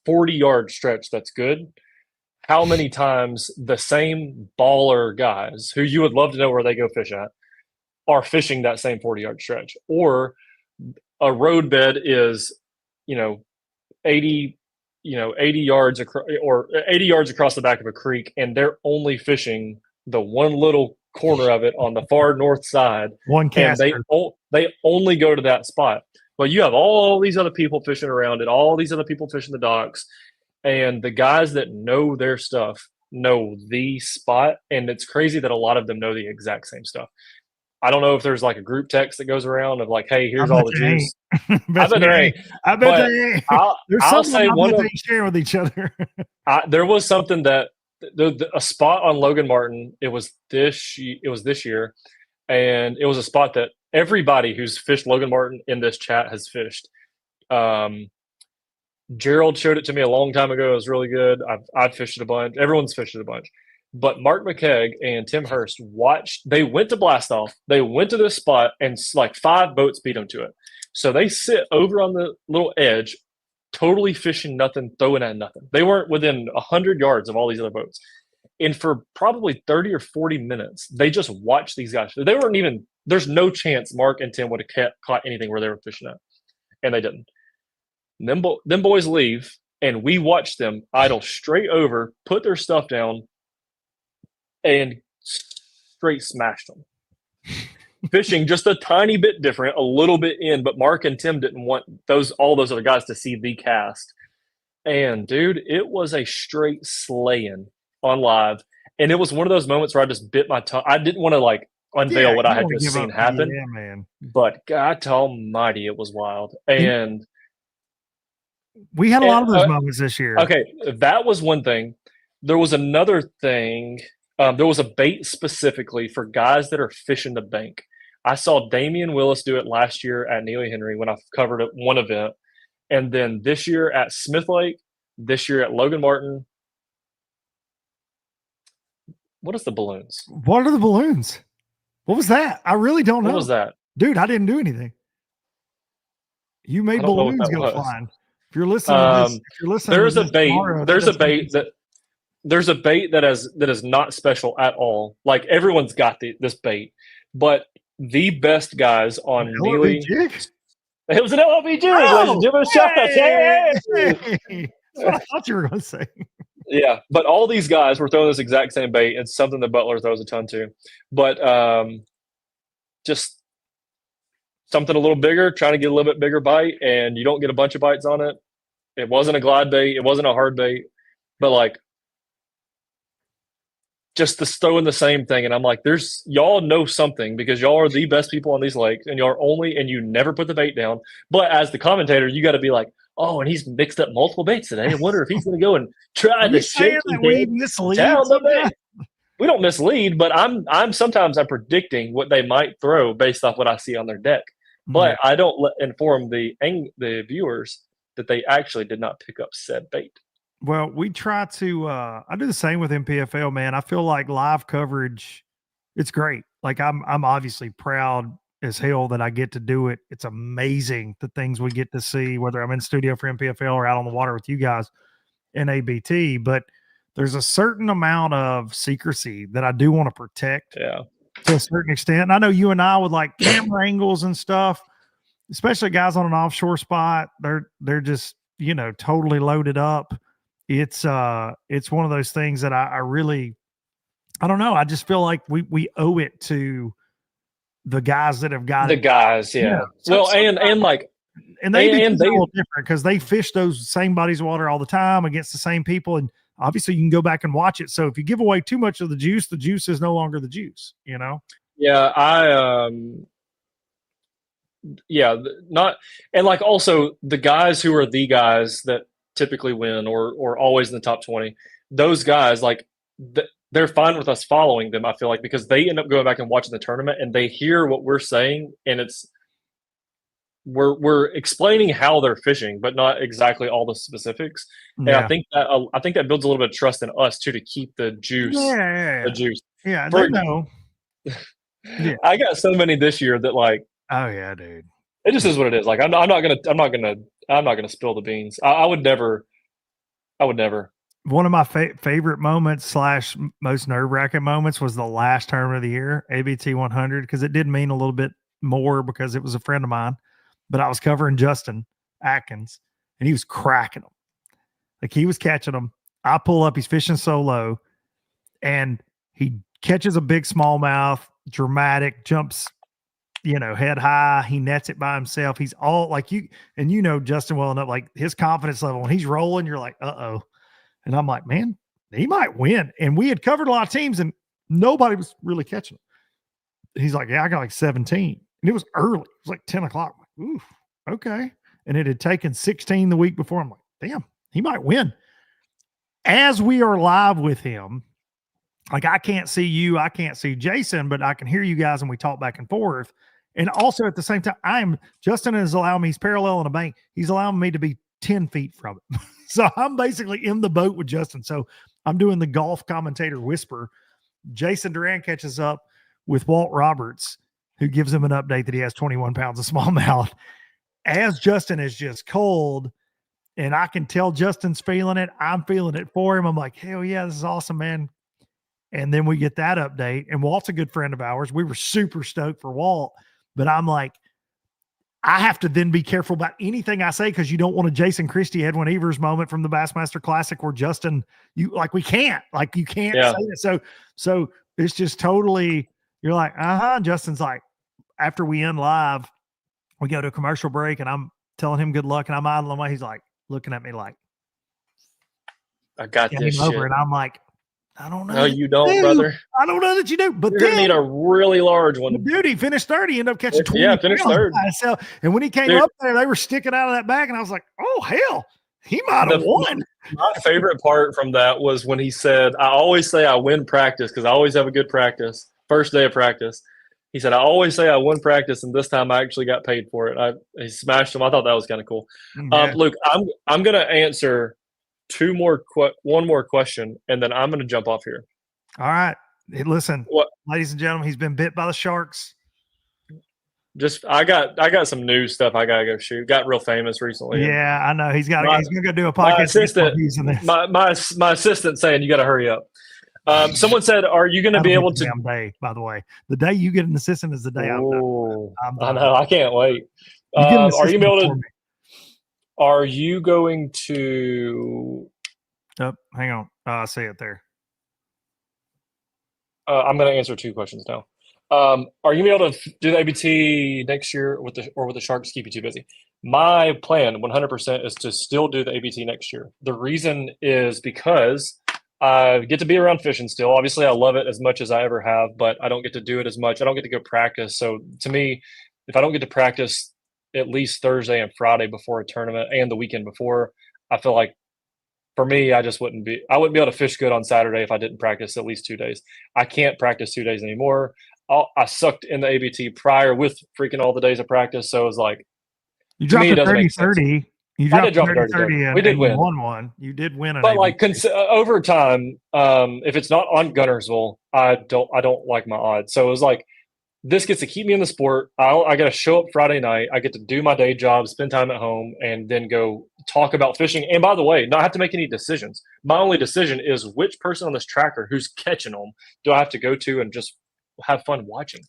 40-yard stretch that's good, how many times the same baller guys who you would love to know where they go fish at are fishing that same 40-yard stretch, or a roadbed is, 80 yards across the back of a creek, and they're only fishing the one little corner of it on the far north side. One caster. And they only go to that spot. Well, you have all these other people fishing around it, all these other people fishing the docks, And the guys that know their stuff know the spot. And it's crazy that a lot of them know the exact same stuff. I don't know if there's like a group text that goes around of like, hey, I here's bet all the you juice. ain't. I bet there ain't. I bet But they ain't. There's I'll some say of them one that of they share with each other. there was something that a spot on Logan Martin. It was this year, and it was a spot that everybody who's fished Logan Martin in this chat has fished. Gerald showed it to me a long time ago. It was really good. I've fished it a bunch. Everyone's fished it a bunch. But Mark McKegg and Tim Hurst they went to blast off. They went to this spot and like 5 boats beat them to it. So they sit over on the little edge, totally fishing nothing, throwing at nothing. They weren't within 100 yards of all these other boats. And for probably 30 or 40 minutes, they just watched these guys. They weren't even, there's no chance Mark and Tim would have caught anything where they were fishing at. And they didn't. Them boys leave, and we watched them idle straight over, put their stuff down, and straight smashed them. Fishing just a tiny bit different, a little bit in, but Mark and Tim didn't want all those other guys to see the cast. And dude, it was a straight slaying on live. And it was one of those moments where I just bit my tongue. I didn't want to like unveil what I had just seen happen. Yeah, man. But God almighty, it was wild. And we had a lot of those moments this year. Okay, that was one thing. There was another thing. There was a bait specifically for guys that are fishing the bank. I saw Damian Willis do it last year at Neely Henry when I covered one event. And then this year at Smith Lake, this year at Logan Martin. What is the balloons? What are the balloons? What was that? I really don't know. What was that? Dude, I didn't do anything. You made balloons go flying. If you're listening to this, there's a bait. There's a bait that is not special at all. Like everyone's got this bait, but the best guys on Neely. It was an LLB jig. Oh, give it a shot. Hey. That's what I thought you were going to say. Yeah, but all these guys were throwing this exact same bait. It's something that Butler throws a ton too. But just something a little bigger, trying to get a little bit bigger bite, and you don't get a bunch of bites on it. It wasn't a glide bait. It wasn't a hard bait. But like, just throwing the same thing. And I'm like, y'all know something because y'all are the best people on these lakes and you never put the bait down. But as the commentator, you got to be like, oh, and he's mixed up multiple baits today. I wonder if he's going to go and try the shaky we mislead down the bait. We don't mislead, but I'm sometimes predicting what they might throw based off what I see on their deck. But I don't inform the viewers that they actually did not pick up said bait. Well, we try to I do the same with MPFL, man. I feel like live coverage, it's great. Like I'm obviously proud as hell that I get to do it. It's amazing the things we get to see, whether I'm in studio for MPFL or out on the water with you guys in ABT. But there's a certain amount of secrecy that I do want to protect to a certain extent. And I know you and I with like camera angles and stuff, especially guys on an offshore spot, they're just, totally loaded up. It's one of those things that I really, I don't know. I just feel like we owe it to the guys that have got the guys. Yeah. Well, and they a little different because they fish those same bodies of water all the time against the same people. And obviously you can go back and watch it. So if you give away too much of the juice is no longer the juice, Yeah. And like also the guys who are the guys that typically win or always in the top 20, those guys, like they're fine with us following them, I feel like, because they end up going back and watching the tournament and they hear what we're saying and we're explaining how they're fishing, but not exactly all the specifics. And I think that builds a little bit of trust in us too, to keep the juice. The juice. Yeah, they know. Yeah. I got so many this year that like, oh yeah, dude. It just is what it is. Like I'm not gonna spill the beans. I would never. One of my favorite moments / most nerve-wracking moments was the last tournament of the year, ABT 100, because it did mean a little bit more because it was a friend of mine, but I was covering Justin Atkins and he was cracking them. Like he was catching them. I pull up, he's fishing solo and he catches a big smallmouth, dramatic, jumps, head high. He nets it by himself. He's all like Justin well enough, like his confidence level when he's rolling, you're like, uh-oh. And I'm like, man, he might win. And we had covered a lot of teams and nobody was really catching him. He's like, yeah, I got like 17. And it was early. It was like 10 o'clock. I'm like, oof, okay. And it had taken 16 the week before. I'm like, damn, he might win. As we are live with him, like I can't see you, I can't see Jason, but I can hear you guys and we talk back and forth. And also at the same time, Justin is allowing me, he's parallel in a bank. He's allowing me to be 10 feet from it. So I'm basically in the boat with Justin. So I'm doing the golf commentator whisper. Jason Duran catches up with Walt Roberts, who gives him an update that he has 21 pounds of smallmouth. As Justin is just cold, and I can tell Justin's feeling it. I'm feeling it for him. I'm like, hell yeah, this is awesome, man. And then we get that update. And Walt's a good friend of ours. We were super stoked for Walt. But I'm like, I have to then be careful about anything I say because you don't want a Jason Christie, Edwin Evers moment from the Bassmaster Classic where Justin, you can't say it. So it's just totally, you're like, Justin's like, after we end live, we go to a commercial break and I'm telling him good luck and I'm idling away. He's like looking at me like, I got this shit. And I'm like, I don't know. No, you don't, brother. I don't know that you do. But you're going to need a really large one. Dude, he finished third. He ended up catching 20. Yeah, finished third. And when he came up there, they were sticking out of that bag. And I was like, oh, hell, he might have won. My favorite part from that was when he said, I always say I win practice because I always have a good practice. First day of practice. He said, I always say I won practice, and this time I actually got paid for it. He smashed him. I thought that was kind of cool. Yeah. Luke, I'm going to answer one more question, and then I'm going to jump off here. All right. Hey, listen, ladies and gentlemen, he's been bit by the sharks. I got some new stuff I gotta go shoot. Got real famous recently. Yeah, I know. He's gonna go do a podcast. My assistant saying you got to hurry up. Someone said, "Are you going to be able to?" Day, by the way, the day you get an assistant is the day I'm done. I know. I can't wait. Are you able to? Are you going to? Oh, hang on. I see it there. I'm going to answer two questions now. Are you going to be able to do the ABT next year with the Sharks keep you too busy? My plan 100% is to still do the ABT next year. The reason is because I get to be around fishing still. Obviously, I love it as much as I ever have, but I don't get to do it as much. I don't get to go practice. So to me, if I don't get to practice at least Thursday and Friday before a tournament and the weekend before, I feel like for me, I wouldn't be able to fish good on Saturday if I didn't practice at least 2 days. I can't practice 2 days anymore. I sucked in the ABT prior with freaking all the days of practice. So it was like, you dropped a 30-30. You dropped 30-30. We did win. Won one. You did win. But like over time, if it's not on Gunnersville, I don't like my odds. So it was like, this gets to keep me in the sport. I got to show up Friday night. I get to do my day job, spend time at home, and then go talk about fishing. And by the way, not have to make any decisions. My only decision is which person on this tracker who's catching them do I have to go to and just have fun watching.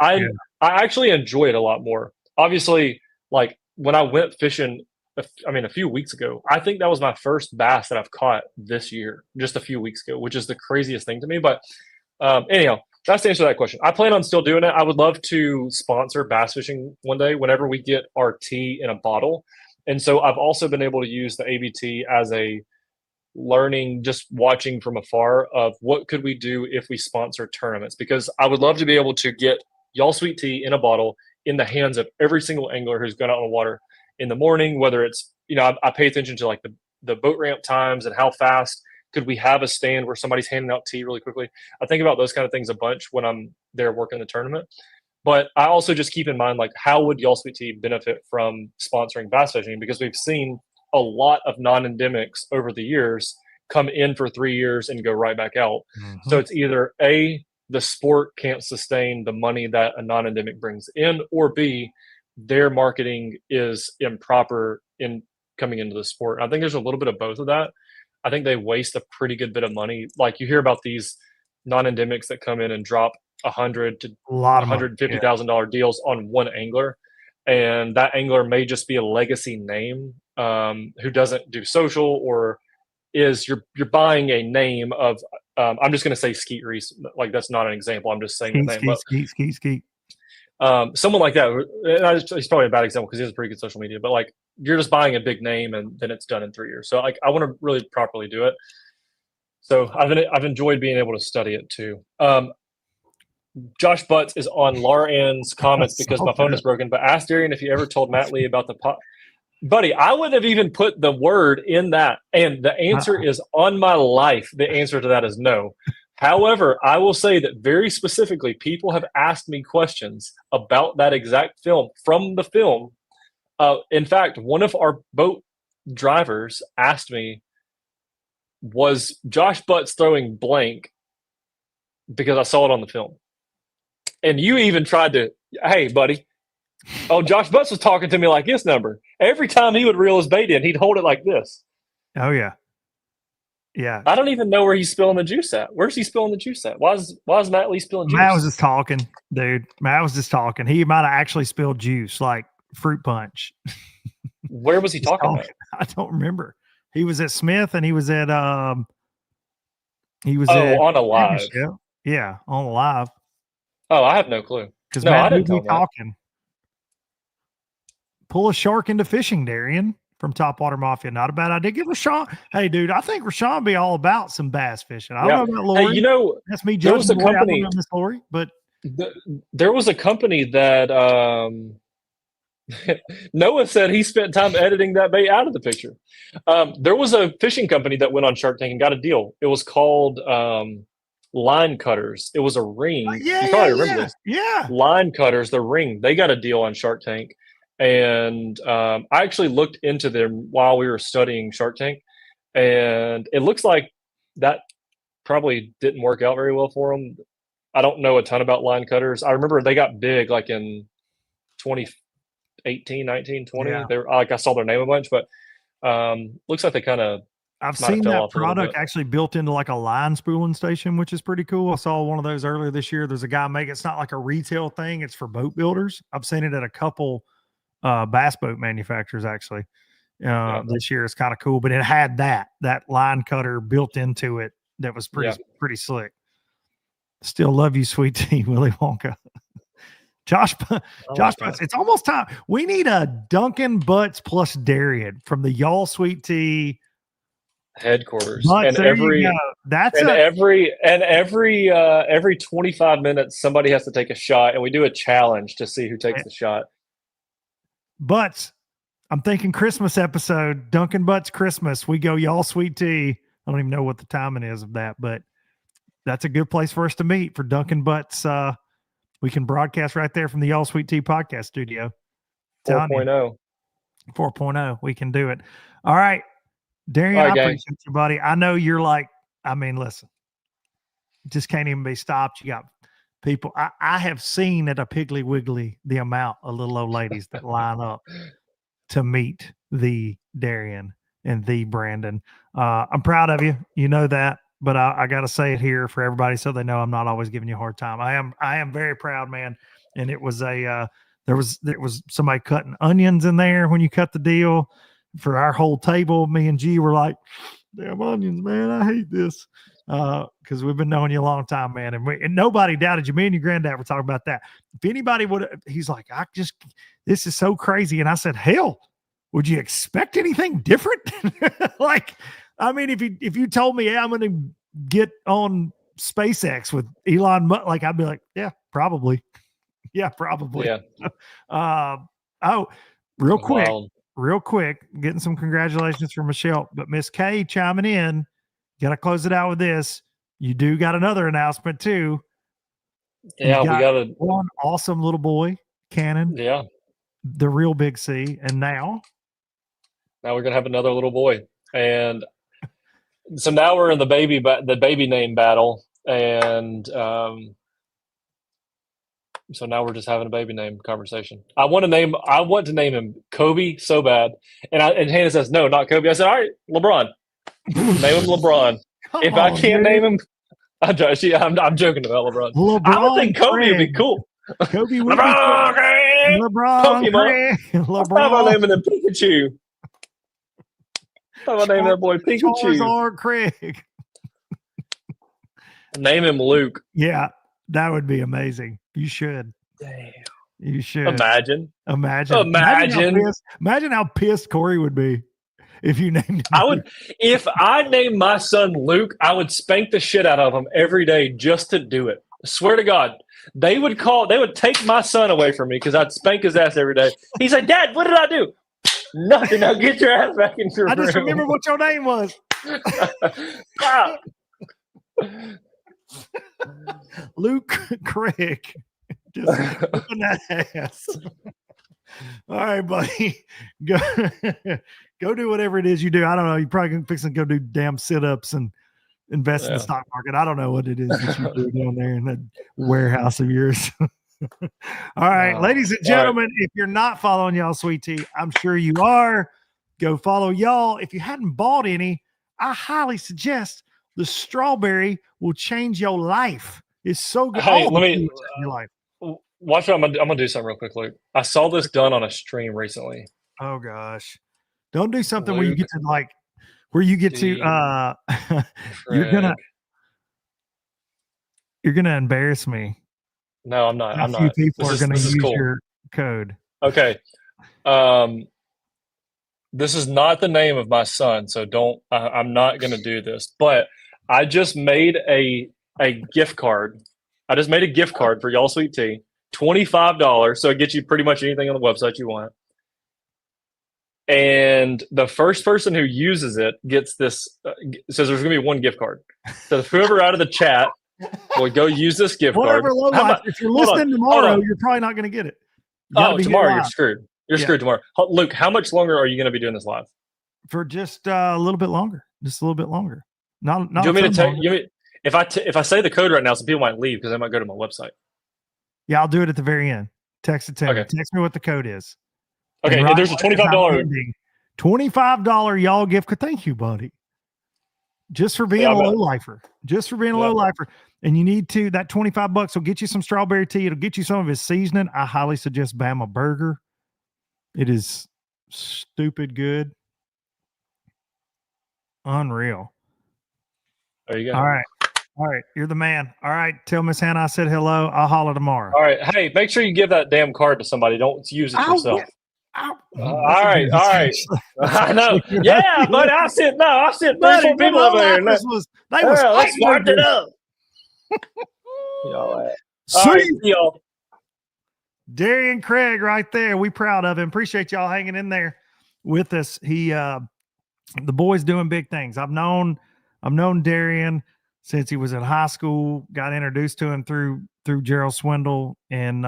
I actually enjoy it a lot more. Obviously, like when I went fishing, a few weeks ago, I think that was my first bass that I've caught this year, just a few weeks ago, which is the craziest thing to me. But anyhow, that's to answer that question. I plan on still doing it. I would love to sponsor bass fishing one day whenever we get our tea in a bottle. And so I've also been able to use the ABT as a learning, just watching from afar of what could we do if we sponsor tournaments, because I would love to be able to get Y'all Sweet Tea in a bottle in the hands of every single angler who's gone out on the water in the morning, whether it's, I pay attention to like the boat ramp times and how fast could we have a stand where somebody's handing out tea really quickly. I think about those kind of things a bunch when I'm there working the tournament. But I also just keep in mind, like, how would Y'all Sweet Tea benefit from sponsoring bass fishing? Because we've seen a lot of non-endemics over the years come in for 3 years and go right back out. Mm-hmm. So it's either A, the sport can't sustain the money that a non-endemic brings in, or B, their marketing is improper in coming into the sport. I think there's a little bit of both of that. I think they waste a pretty good bit of money. Like you hear about these non-endemics that come in and drop $100,000 to $150,000 deals on one angler, and that angler may just be a legacy name who doesn't do social, or is you're buying a name of I'm just going to say Skeet Reese. Like that's not an example. I'm just saying the name. Skeet. Someone like that, he's probably a bad example because he has pretty good social media, but like you're just buying a big name and then it's done in 3 years. So like I want to really properly do it. So I've enjoyed being able to study it too. Josh Butts is on Laura Ann's comments because my phone is broken, but ask Darien if you ever told Matt Lee about the pot. Buddy, I wouldn't have even put the word in that. And the answer is on my life. The answer to that is no. However, I will say that very specifically, people have asked me questions about that exact film from the film. In fact, one of our boat drivers asked me, was Josh Butts throwing blank because I saw it on the film? And you even tried to, hey, buddy. Oh, Josh Butts was talking to me like this number. Every time he would reel his bait in, he'd hold it like this. Oh, yeah. Yeah. I don't even know where he's spilling the juice at. Where's he spilling the juice at? Why is Matt Lee spilling juice? Matt was just talking, dude. Matt was just talking. He might have actually spilled juice, like fruit punch. Where was he talking about? I don't remember. He was at Smith and he was at on a live. Yeah, on a live. Oh, I have no clue. Because Matt would be talking. Pull a shark into fishing, Darien, from Topwater Mafia. Not a bad idea. Give Rashawn. Hey, dude, I think Rashawn would be all about some bass fishing. I don't know about Lori. Hey, that's me judging the company. I don't know Miss Lori, but there was a company that Noah said he spent time editing that bait out of the picture. There was a fishing company that went on Shark Tank and got a deal. It was called Line Cutters. It was a ring. You probably remember this. Yeah. Line Cutters, the ring. They got a deal on Shark Tank. And I actually looked into them while we were studying Shark Tank. And it looks like that probably didn't work out very well for them. I don't know a ton about Line Cutters. I remember they got big like in 2018, 19, 20. Yeah. They were, like I saw their name a bunch, but looks like they kind of I've seen that product actually built into like a line spooling station, which is pretty cool. I saw one of those earlier this year. There's a guy make it's not like a retail thing. It's for boat builders. I've seen it at a couple bass boat manufacturers actually. This year. It's kind of cool, but it had that line cutter built into it. That was pretty slick. Still love you, sweet tea, Willy Wonka. Josh Butts, it's almost time. We need a Duncan Butts plus Darien from the Y'all Sweet Tea headquarters. Butts, and every 25 minutes somebody has to take a shot and we do a challenge to see who takes the shot. Butts, I'm thinking Christmas episode, Duncan Butts Christmas. We go Y'all Sweet Tea. I don't even know what the timing is of that, but that's a good place for us to meet for Duncan Butts. We can broadcast right there from the Y'all Sweet Tea podcast studio. 4.0. 4.0. We can do it. All right. Darien, I appreciate you, buddy. I know you're like, I mean, listen, just can't even be stopped. You got people. I have seen at a Piggly Wiggly the amount of little old ladies that line up to meet the Darien and the Brandon. I'm proud of you. You know that. But I got to say it here for everybody so they know I'm not always giving you a hard time. I am very proud, man. And it was there was somebody cutting onions in there when you cut the deal for our whole table. Me and G were like, damn onions, man. I hate this. Because we've been knowing you a long time, man. And nobody doubted you. Me and your granddad were talking about that. If anybody he's like, this is so crazy. And I said, hell, would you expect anything different? Like, I mean, if you told me, I'm going to get on SpaceX with Elon Musk, like I'd be like, yeah, probably. Yeah, probably. Yeah. Real quick, getting some congratulations from Michelle, but Miss K chiming in. Got to close it out with this. You do got another announcement too. Yeah, we got one awesome little boy, Cannon. Yeah. The real Big C. And now we're going to have another little boy. And so now we're in the baby name battle, and so now we're just having a baby name conversation. I want to name him Kobe so bad, and Hannah says no, not Kobe. I said, all right, LeBron. Name him LeBron. If I can't name him, I'm joking about LeBron. I would think Kobe would be cool. Kobe would LeBron, be cool. LeBron. How about naming him Pikachu? How about naming that boy Pikachu? Charizard Craig. Name him Luke. Yeah, that would be amazing. You should. Damn. You should. Imagine. Imagine how pissed Corey would be if you named him. If I named my son Luke, I would spank the shit out of him every day just to do it. I swear to God. They would take my son away from me because I'd spank his ass every day. He's like, Dad, what did I do? Nothing. Now get your ass back in your room. I just remember what your name was. Luke Craig. Just whipping that ass. All right, buddy. Go do whatever it is you do. I don't know. You're probably fixing to go do damn sit-ups and invest in the stock market. I don't know what it is that you do down there in that warehouse of yours. All right, ladies and gentlemen, if you're not following Y'all Sweet Tea, I'm sure you are. Go follow y'all. If you hadn't bought any, I highly suggest the strawberry will change your life. It's so good. Hey, let me your life. Watch what I'm gonna do something real quick, Luke. I saw this done on a stream recently. Oh gosh. Don't do something where you get to you're gonna embarrass me. No, I'm not. A few people are gonna use your code. Okay. This is not the name of my son, so I'm not gonna do this. But I just made a gift card. I just made a gift card for Y'all Sweet Tea. $25, so it gets you pretty much anything on the website you want. And the first person who uses it gets this. Says there's going to be one gift card. So whoever out of the chat will go use this gift card. If you're listening tomorrow, you're probably not going to get it. Tomorrow you're screwed. You're screwed tomorrow. Luke, how much longer are you going to be doing this live? For just a little bit longer. Just a little bit longer. Not. Do you want me to tell you? If I say the code right now, some people might leave because they might go to my website. Yeah, I'll do it at the very end. Text it to me. Text me what the code is. Okay, there's a $25. $25 y'all gift card. Thank you, buddy. Just for being a low lifer. Just for being a low lifer. And you need to, that $25 will get you some strawberry tea. It'll get you some of his seasoning. I highly suggest Bama Burger. It is stupid good. Unreal. There you go. All right, you're the man. All right, tell Miss Hannah I said hello. I'll holler tomorrow. All right, hey, make sure you give that damn card to somebody. Don't use it yourself. All right. I know. Yeah, but I sent 34 people over there. Let's mark it up. All right, y'all. Darien Craig right there. We proud of him. Appreciate y'all hanging in there with us. The boy's doing big things. I've known Darien since he was in high school, got introduced to him through Gerald Swindle, and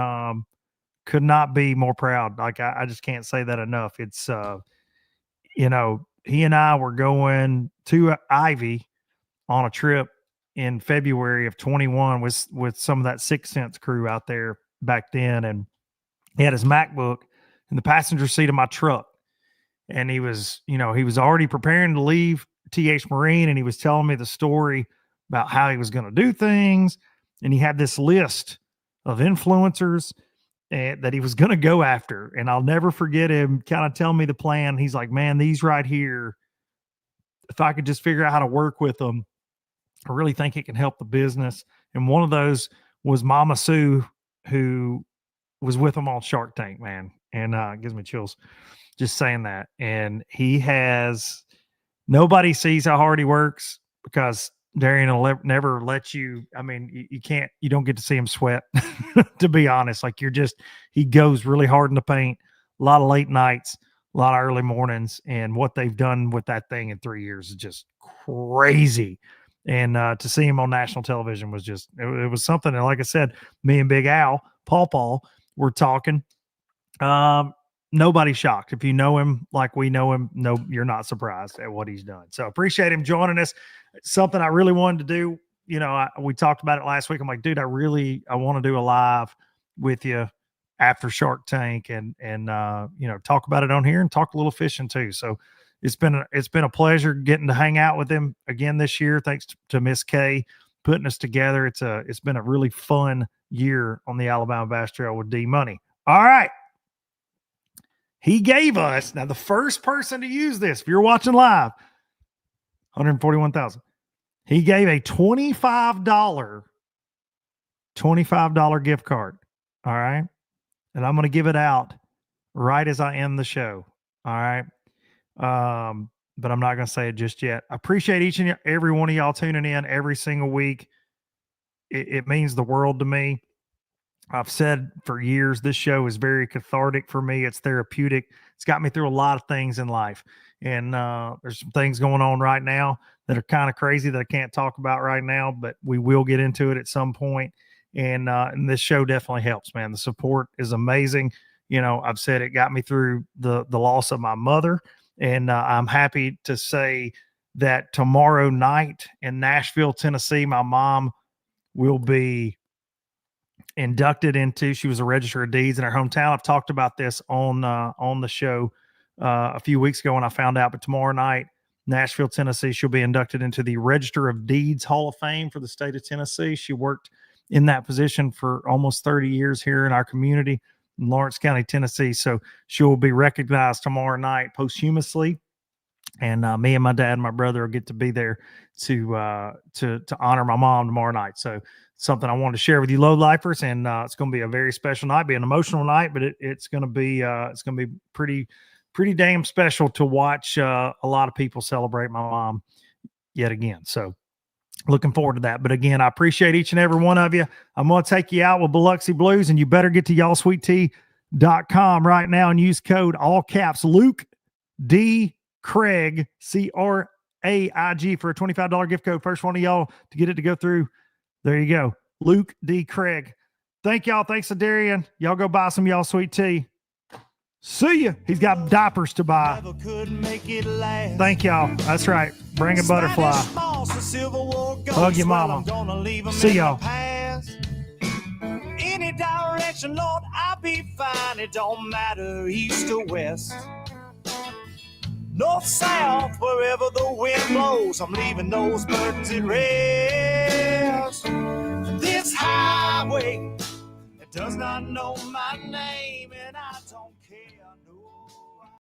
could not be more proud. Like, I just can't say that enough. It's, he and I were going to Ivy on a trip in February of 21 with some of that 6 Sense crew out there back then. And he had his MacBook in the passenger seat of my truck. And he was already preparing to leave TH Marine, and he was telling me the story about how he was going to do things. And he had this list of influencers that he was going to go after. And I'll never forget him kind of telling me the plan. He's like, man, these right here, if I could just figure out how to work with them, I really think it can help the business. And one of those was Mama Sue, who was with him on Shark Tank, man. And it gives me chills just saying that. And nobody sees how hard he works, because Darien will never let you. I mean, you don't get to see him sweat, to be honest. Like, he goes really hard in the paint, a lot of late nights, a lot of early mornings. And what they've done with that thing in 3 years is just crazy. And to see him on national television was just, it was something. And like I said, me and Big Al, Paul, were talking. Nobody's shocked. If you know him like we know him, no, you're not surprised at what he's done. So appreciate him joining us. It's something I really wanted to do. We talked about it last week. I'm like, dude, I want to do a live with you after Shark Tank and talk about it on here and talk a little fishing too. So it's been a pleasure getting to hang out with him again this year. Thanks to Miss K putting us together. It's been a really fun year on the Alabama Bass Trail with D Money. All right. He gave us, now the first person to use this, if you're watching live, 141,000. He gave a $25 gift card. All right. and I'm going to give it out right as I end the show. All right. But I'm not going to say it just yet. I appreciate each and every one of y'all tuning in every single week. It means the world to me. I've said for years, this show is very cathartic for me. It's therapeutic. It's got me through a lot of things in life. And there's some things going on right now that are kind of crazy that I can't talk about right now, but we will get into it at some point. And this show definitely helps, man. The support is amazing. You know, I've said it got me through the loss of my mother. And I'm happy to say that tomorrow night in Nashville, Tennessee, my mom will be inducted into, she was a register of deeds in her hometown. I've talked about this on the show a few weeks ago when I found out, but tomorrow night, Nashville, Tennessee, she'll be inducted into the Register of Deeds Hall of Fame for the state of Tennessee. She worked in that position for almost 30 years here in our community in Lawrence County, Tennessee. So she will be recognized tomorrow night posthumously. And me and my dad and my brother will get to be there to honor my mom tomorrow night. So something I wanted to share with you, low lifers, and it's going to be a very special night, be an emotional night, but it's going to be pretty damn special to watch a lot of people celebrate my mom yet again. So looking forward to that. But again, I appreciate each and every one of you. I'm going to take you out with Biloxi Blues, and you better get to y'allsweettea.com right now and use code all caps Luke D. Craig, CRAIG, for a $25 gift code. First one of y'all to get it to go through. There you go. Luke D. Craig. Thank y'all. Thanks to Darien. Y'all go buy some Y'all Sweet Tea. See ya. He's got diapers to buy. Thank y'all. That's right. Bring a butterfly. Hug your mama. See y'all. Any direction, Lord, I'll be fine. It don't matter east or west. North, south, wherever the wind blows, I'm leaving those burdens at rest. This highway, it does not know my name, and